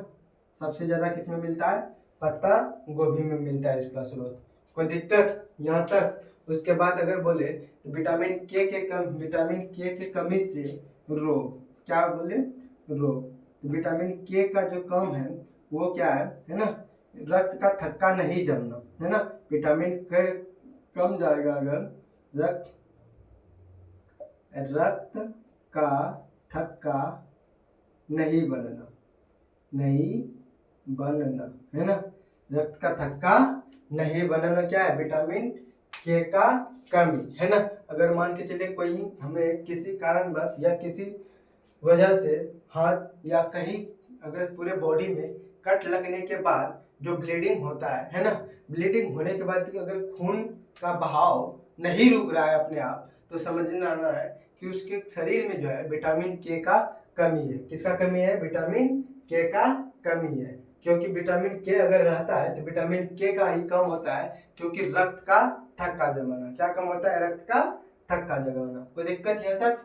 सबसे ज्यादा किसमें मिलता है? पत्ता गोभी में मिलता है इसका स्रोत। कोई दिक्कत यहाँ तक? उसके बाद अगर बोले तो विटामिन के के कमी से रोग। क्या बोले? रोग। तो विटामिन के का जो कम है वो क्या है ना, रक्त का थक्का नहीं जमना, है ना। विटामिन के कम जाएगा अगर रक्त का थक्का नहीं बनना, है ना। रक्त का थक्का नहीं बनना क्या है? विटामिन के का कमी, है ना। अगर मान के चलिए कोई हमें किसी कारणवश या किसी वजह से हाथ या कहीं अगर पूरे बॉडी में कट लगने के बाद जो ब्लीडिंग होता है ना, ब्लीडिंग होने के बाद अगर खून का बहाव नहीं रुक रहा है अपने आप, तो समझना आना है कि उसके शरीर में जो है विटामिन के का कमी है। किसका कमी है? विटामिन के का कमी है। क्योंकि विटामिन के अगर रहता है तो विटामिन के का ही कम होता है, क्योंकि रक्त का थक्का जमाना। क्या कम होता है? रक्त का थक्का जमाना। कोई दिक्कत यहाँ तक?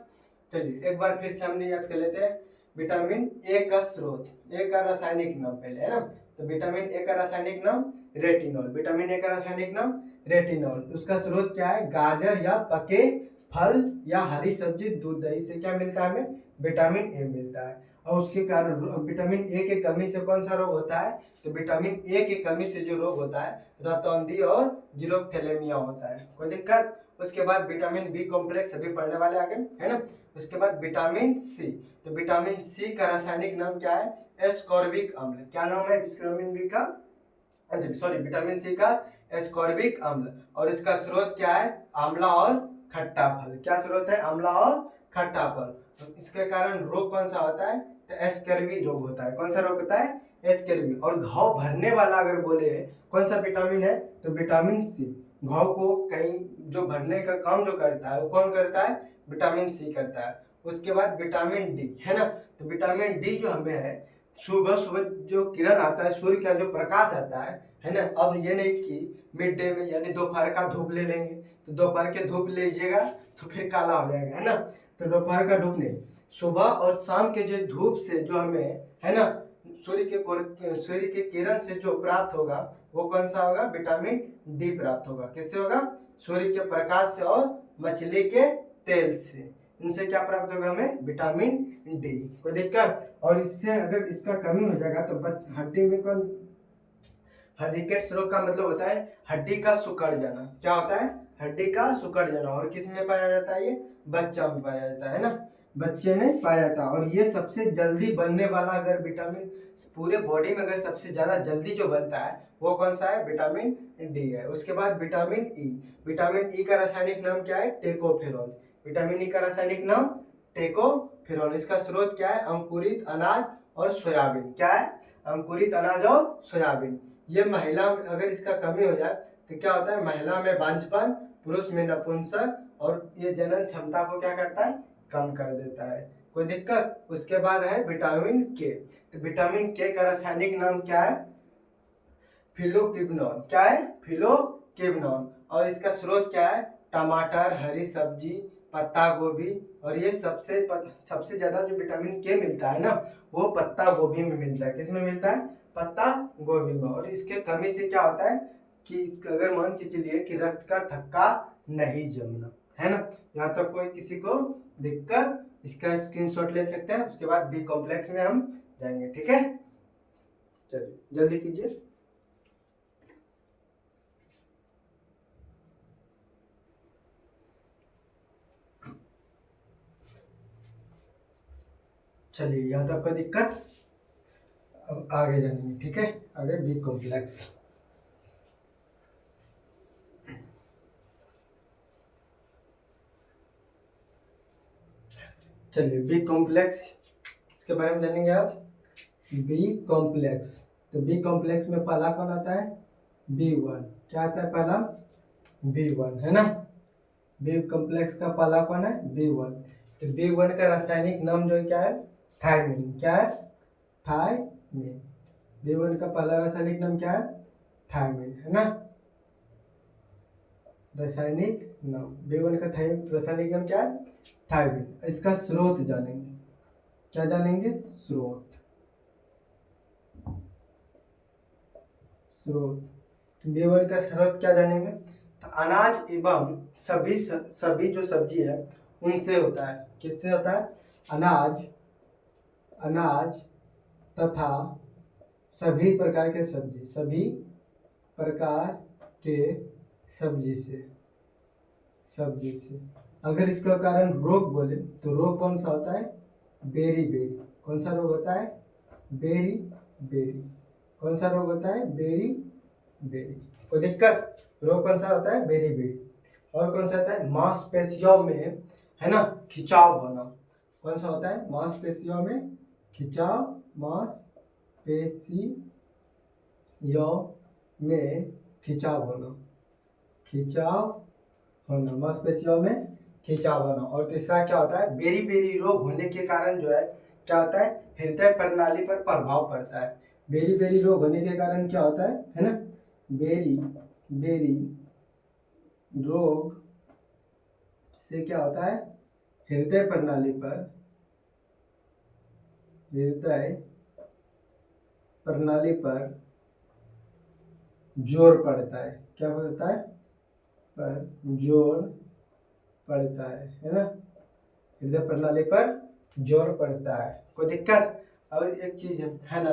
चलिए एक बार फिर से हमने याद कर लेते हैं विटामिन ए का स्रोत, ए का रासायनिक नाम पहले, है ना। तो विटामिन ए का रासायनिक नाम रेटिनॉल। विटामिन ए का रासायनिक नाम रेटिनॉल। उसका स्रोत क्या है? गाजर या पके फल या हरी सब्जी, दूध, दही से क्या मिलता है? हमें विटामिन ए मिलता है। और उसके कारण विटामिन ए के कमी से कौन सा रोग होता है? तो विटामिन ए के कमी से जो रोग होता है रतौंधी और जीरोथैलेमिया होता है। कोई दिक्कत? उसके बाद विटामिन बी कॉम्प्लेक्स अभी पढ़ने वाले आगे, है ना। उसके बाद विटामिन सी। तो विटामिन सी का रासायनिक नाम क्या है? एस्कॉर्बिक अम्ल। क्या नाम है विटामिन बी का? विटामिन सी का एस्कॉर्बिक अम्ल। और इसका स्रोत क्या है? आंवला और खट्टा फल। क्या स्रोत है? आंवला और खट्टा फल। तो इसके कारण रोग कौन सा होता है? तो एस्कर्वी रोग होता है। कौन सा रोग होता है? एस्कर्वी। और घाव भरने वाला अगर बोले कौन सा विटामिन है? तो विटामिन सी। घाव को कहीं जो भरने का काम जो करता है वो कौन करता है? विटामिन सी करता है। उसके बाद विटामिन डी, है ना। तो विटामिन डी जो हमें है, सुबह सुबह जो किरण आता है, सूर्य का जो प्रकाश आता है ना। अब ये नहीं कि मिड डे में यानी दोपहर का धूप ले लेंगे, तो दोपहर के धूप लीजिएगा तो फिर काला हो जाएगा, है ना। तो दोपहर का धूप नहीं, सुबह और शाम के जो धूप से जो हमें, है ना, सूर्य के किरण से जो प्राप्त होगा वो कौन सा होगा? विटामिन डी प्राप्त होगा। किससे होगा? सूर्य के प्रकाश से और मछली के तेल से। इनसे क्या प्राप्त होगा हमें? Vitamin D. कोई दिक्कत? और इससे अगर इसका कमी हो जाएगा तो हड्डी में कौन, हड्डीकेट्स रोग का मतलब होता है हड्डी का सिकुड़ जाना। क्या होता है? हड्डी का सिकुड़ जाना। और किस में पाया जाता है? ये बच्चा में पाया जाता है ना, बच्चे में पाया जाता है। और ये सबसे जल्दी बनने वाला अगर विटामिन पूरे बॉडी में अगर सबसे ज्यादा जल्दी जो बनता है वो कौन सा है? विटामिन डी है। उसके बाद विटामिन ई। विटामिन ई का रासायनिक नाम क्या है? टेकोफेरॉल। विटामिन ई का रासायनिक नाम टेकोफेरॉल। इसका स्रोत क्या है? अंकुरित अनाज और सोयाबीन। क्या है? अंकुरित अनाज और सोयाबीन। ये महिला अगर इसका कमी हो जाए तो क्या होता है? महिला में बांझपन, पुरुष में नपुंसक, और ये जनन क्षमता को क्या करता है? कम कर देता है। कोई दिक्कत? उसके बाद है विटामिन के। तो विटामिन के का रासायनिक नाम क्या है? फिलोक्विनोन। क्या है? फिलोक्विनोन। और इसका स्रोत क्या है? टमाटर, हरी सब्जी, पत्ता गोभी। और ये सबसे ज्यादा जो विटामिन के मिलता है ना वो पत्ता गोभी में मिलता है। किसमें मिलता है? पत्ता गोभी में। और इसके कमी से क्या होता है कि अगर मान के चलिए कि रक्त का थक्का नहीं जमना, है ना। यहाँ तक कोई किसी को दिक्कत? इसका स्क्रीनशॉट ले सकते हैं। उसके बाद बी कॉम्प्लेक्स में हम जाएंगे। ठीक है, चलिए जल्दी कीजिए। चलिए यहाँ तक कोई दिक्कत? अब आगे जाएंगे। ठीक है, आगे बी कॉम्प्लेक्स। चलिए बी कॉम्प्लेक्स इसके बारे में जानेंगे आप। बी कॉम्प्लेक्स, तो बी कॉम्प्लेक्स में पहला कौन आता है? B1। क्या आता है पहला? B1, है ना। बी कॉम्प्लेक्स का पहला कौन है? B1। तो B1 का रासायनिक नाम जो है क्या है? थायमिन। क्या है? थायमिन। B1 का पहला रासायनिक नाम क्या है? थायमिन, है ना। रासायनिक नाम B1 का रासायनिक नाम क्या है? थायमिन। इसका स्रोत जानेंगे। क्या जानेंगे? स्रोत। B1 का स्रोत क्या जानेंगे? तो अनाज एवं सभी जो सब्जी है उनसे होता है। किससे होता है? अनाज तथा सभी प्रकार के सब्जी से। अगर इसका कारण रोग बोले तो रोग कौन सा होता है? बेरी। कौन सा रोग होता है? बेरी। कौन सा रोग होता है? बेरी। कोई दिक्कत? रोग कौन सा होता है? बेरी। और कौन सा होता है? मांसपेशियों में, है ना, खिंचाव होना। कौन सा होता है? मांसपेशियों में खिंचाव। मांसपेशियों में खिंचाव होना। और तीसरा क्या होता है? बेरी रोग होने के कारण जो है क्या होता है? हृदय प्रणाली पर प्रभाव पड़ता है। बेरी रोग होने के कारण क्या होता है ना। बेरी रोग से क्या होता है? हृदय प्रणाली पर जोर पड़ता है। क्या पड़ता है? पर जोर पड़ता है ना। हृदय प्रणाली पर जोर पड़ता है। कोई दिक्कत? और एक चीज है ना,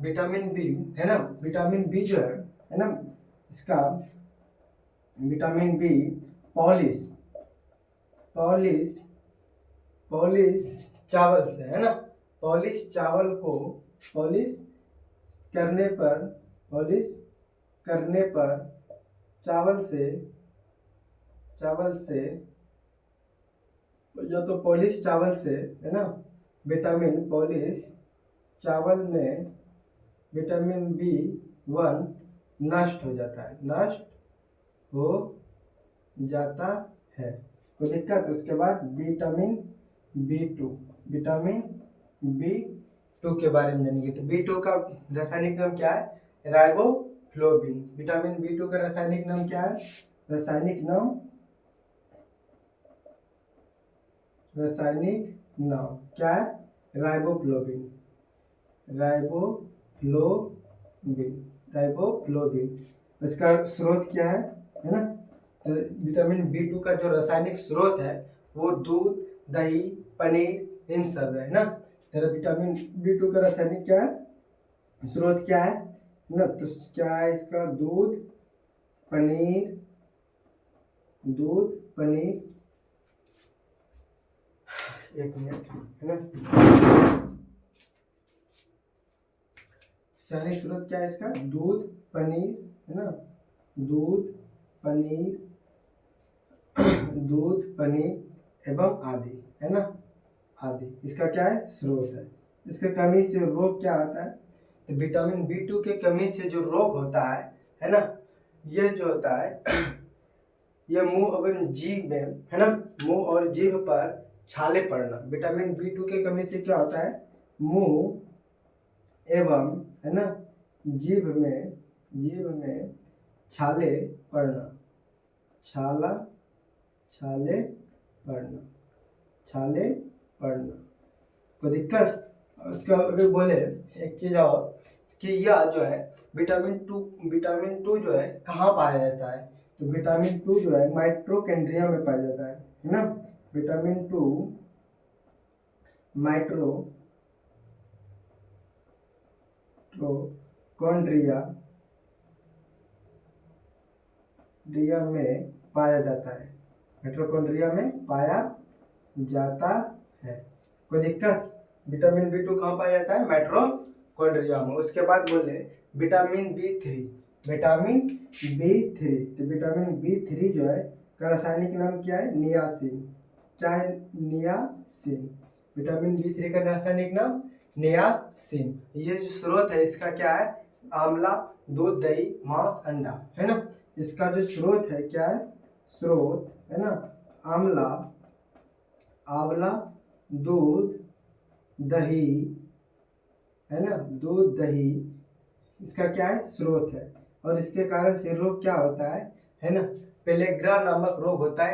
विटामिन बी, है ना। विटामिन बी जो है ना, इसका विटामिन बी पॉलिश चावल से, है ना। पॉलिश करने पर चावल से या तो पॉलिश चावल से, है ना, पॉलिश चावल में विटामिन B1 नष्ट हो जाता है। कोई दिक्कत? उसके बाद विटामिन B2 के बारे में जानेंगे। तो B2 का रासायनिक नाम क्या है? राइबोफ्लोविन। विटामिन B2 का रासायनिक नाम क्या है? रासायनिक नाम क्या है? राइबोफ्लोविन। इसका स्रोत क्या है ना। तो विटामिन B2 का जो रासायनिक स्रोत है वो दूध, दही, पनीर, इन सब है ना। तेरा विटामिन B2 का रासायनिक क्या है, स्रोत क्या है ना, तो क्या है इसका, दूध, पनीर, एक मिनट है ना, रासायनिक स्रोत क्या है इसका, दूध, पनीर है ना, दूध, पनीर एवं आदि है ना, आदि इसका क्या है, स्रोत है। इसके कमी से रोग क्या आता है, तो विटामिन B2 के कमी से जो रोग होता है ना, ये जो होता है ये मुंह एवं जीभ में है ना, मुंह और जीभ पर छाले पड़ना। विटामिन B2 के कमी से क्या होता है, मुंह एवं है ना जीभ में छाले पड़ना, छाले पड़ना, कोई दिक्कत। उसका अगर बोले एक चीज और कि यह जो है विटामिन टू जो है कहाँ पाया जाता है, तो विटामिन 2 जो है माइटोकॉन्ड्रिया में पाया जाता है ना। विटामिन 2 माइटोकॉन्ड्रिया में पाया जाता है, माइटोकॉन्ड्रिया में पाया जाता है, कोई दिक्कत। विटामिन B2 कहाँ पाया जाता है, माइटोकॉन्ड्रिया में। उसके बाद बोले विटामिन B3, तो विटामिन B3 जो है का रासायनिक नाम क्या है, नियासिन। क्या है, नियासिन। विटामिन B3 का रासायनिक नाम नियासिन। ये जो स्रोत है इसका क्या है, आंवला, दूध, दही, मांस, अंडा है ना। इसका जो स्रोत है क्या है, स्रोत है ना, आंवला, दूध, दही है ना, दूध, दही इसका क्या है, स्रोत है। और इसके कारण से रोग क्या होता है ना, पेलेग्रा नामक रोग होता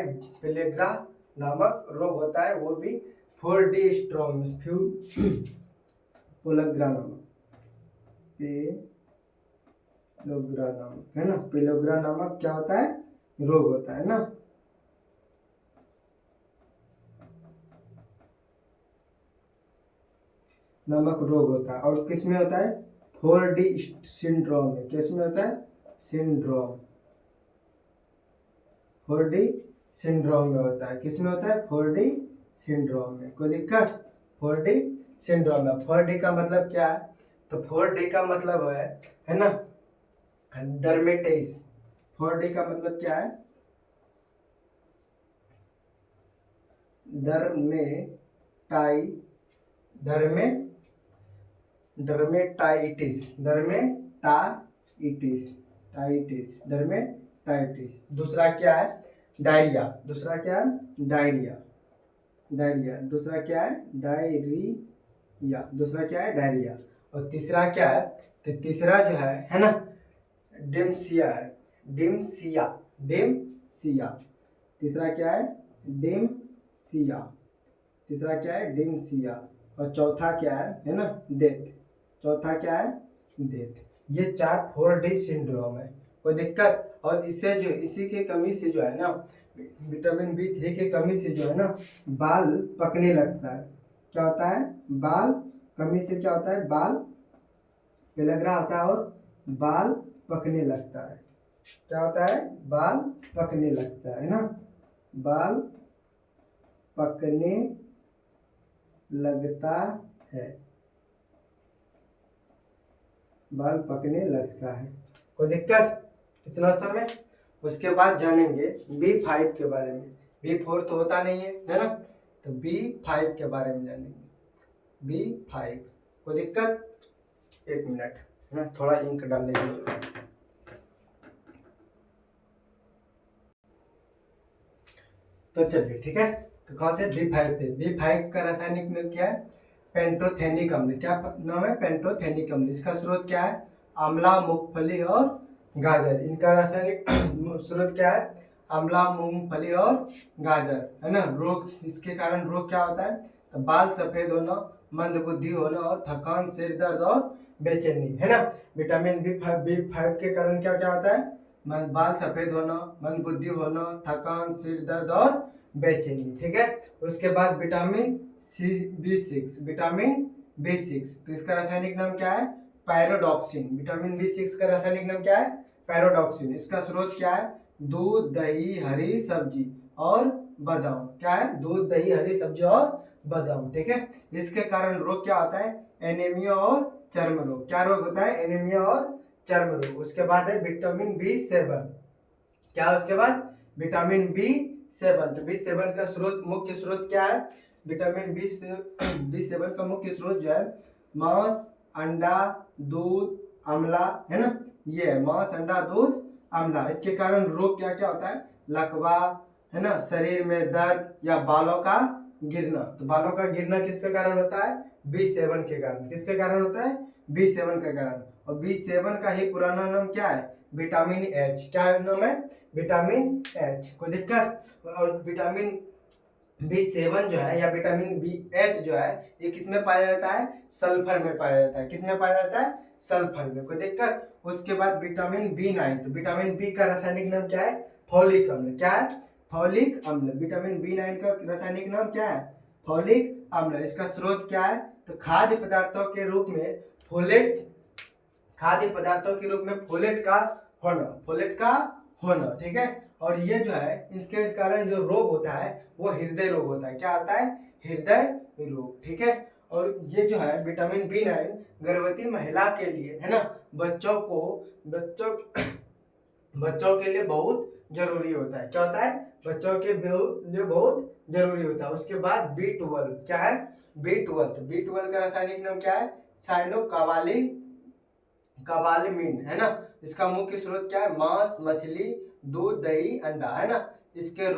है, वो भी 4D स्ट्रॉन्ग पेलोग्रा नामक है ना, पेलोग्रा नामक क्या होता है, रोग होता है ना। नामक रोग होता है और किस में होता है, 4D सिंड्रोम में। किस में होता है, सिंड्रोम, 4D सिंड्रोम में होता है। किस में होता है, 4D सिंड्रोम में, कोई दिक्कत। 4D सिंड्रोम में 4D का मतलब क्या है, तो 4D का मतलब है ना डर्मेटाइटिस। 4D का मतलब क्या है, डर्मेटाइटिस। दूसरा क्या है, डायरिया। दूसरा क्या है, डायरिया। दूसरा क्या है, डायरिया। और तीसरा क्या है, तो तीसरा जो है ना डिम्सिया। तीसरा क्या है, डिम्सिया। और चौथा क्या है ना डेथ। ये 4D सिंड्रोम है, कोई दिक्कत। और इसी के कमी से जो है ना, विटामिन B3 के कमी से जो है ना बाल पकने लगता है। क्या होता है, बाल कमी से क्या होता है, बाल पेलग्रा होता है और बाल पकने लगता है। क्या होता है, बाल पकने लगता है ना, बाल पकने लगता है, कोई दिक्कत इतना समय। उसके बाद जानेंगे B5 के बारे में। B4 तो होता नहीं है ना, तो B5 के बारे में जानेंगे। B5 कोई दिक्कत, एक मिनट ना, थोड़ा इंक डाल लेंगे। तो चलिए ठीक है, तो कौन से B5 पे। B5 का रासायनिक नाम क्या है, पेंटोथेनिक अम्ल। क्या नाम है, पेंटोथेनिक अम्ल। इसका स्रोत क्या है, आंवला, मूंगफली और गाजर। इनका रासायनिक स्रोत क्या है, आंवला, मूंगफली और गाजर है ना। रोग, इसके कारण रोग क्या होता है, तो बाल सफेद होना, मंदबुद्धि होना और थकान, सिर दर्द और बेचैनी है ना। विटामिन B5 के कारण क्या क्या होता है, बाल सफेद होना, मंदबुद्धि होना, थकान, सिर दर्द और बेचैनी। ठीक है, उसके बाद विटामिन B6, विटामिन B6, तो इसका रासायनिक नाम क्या है? पैरोडॉक्सिन। विटामिन B6 का रासायनिक नाम क्या है? पैरोडॉक्सिन। इसका स्रोत क्या है? दूध, दही, हरी सब्जी और बादाम। क्या है? दूध, दही, हरी सब्जी और बादाम। ठीक है, इसके कारण रोग क्या होता है? एनीमिया और चर्म रोग। क्या रोग होता है? एनीमिया और चर्म रोग। उसके बाद है विटामिन B7। क्या उसके बाद? Vitamin B7। तो B7 का स्रोत, मुख्य स्रोत क्या है? विटामिन B7 का मुख्य स्रोत जो है मांस, अंडा, दूध, आंवला, है ना। ये है मांस, अंडा, दूध, आंवला। इसके कारण रोग क्या क्या होता है? लकवा, है ना, शरीर में दर्द या बालों का गिरना। तो बालों का गिरना किसके कारण होता है? B7 के कारण। किसके कारण होता है? B7 के कारण। और B7 का ही पुराना नाम क्या है? Vitamin H। क्या नाम है? Vitamin H। कोई दिक्कत? और विटामिन B7 जो है या विटामिन BH जो है, ये किसमें पाया जाता है? सल्फर में पाया जाता है। किसमें पाया जाता है? सल्फर में। कोई दिक्कत? उसके बाद विटामिन B9। तो विटामिन B का रासायनिक नाम क्या है? फॉलिक अम्ल। क्या है? फॉलिक अम्ल। विटामिन B9 का रासायनिक नाम क्या है? फॉलिक अम्ल। इसका स्रोत क्या है? तो खाद्य पदार्थों के रूप में फोलेट, खाद्य पदार्थों के रूप में फोलेट का होना, फोलेट का होना। ठीक है, और ये जो है इसके कारण जो रोग होता है वो हृदय रोग होता है। क्या होता है? हृदय रोग। ठीक है, और ये जो है विटामिन B9 गर्भवती महिला के लिए, है ना, बच्चों के लिए बहुत जरूरी होता है। क्या होता है? बच्चों के लिए बहुत जरूरी होता है। उसके बाद B12। क्या है? B12। तो B12 का रासायनिक नाम क्या है? साइनोकाबालिमीन, है ना। इसका मुख्य स्रोत क्या है? मांस, मछली, दूध, दही, अंडा, है ना। इसका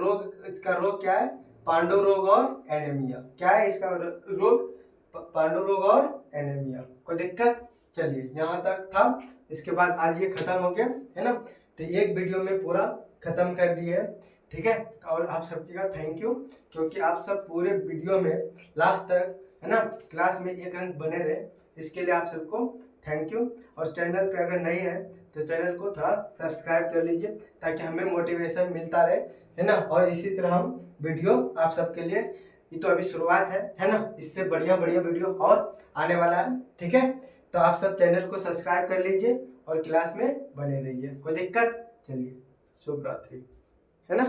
रोग क्या है? पांडु रोग और एनीमिया। क्या है इसका रोग? पांडु रोग और एनीमिया। कोई दिक्कत? चलिए यहाँ तक था। इसके बाद आज ये खत्म हो गया, है ना। तो एक वीडियो में पूरा खत्म कर दिए। ठीक है, और आप सबके का थैंक यू, क्योंकि आप सब पूरे वीडियो में लास्ट तक, है ना, क्लास में एक अंक बने रहे। इसके लिए आप सबको थैंक यू। और चैनल पे अगर नहीं है तो चैनल को थोड़ा सब्सक्राइब कर लीजिए, ताकि हमें मोटिवेशन मिलता रहे, है ना। और इसी तरह हम वीडियो आप सबके लिए, ये तो अभी शुरुआत है ना, इससे बढ़िया बढ़िया वीडियो और आने वाला है। ठीक है, तो आप सब चैनल को सब्सक्राइब कर लीजिए और क्लास में बने रहिए। कोई दिक्कत? चलिए, शुभ रात्रि, है ना।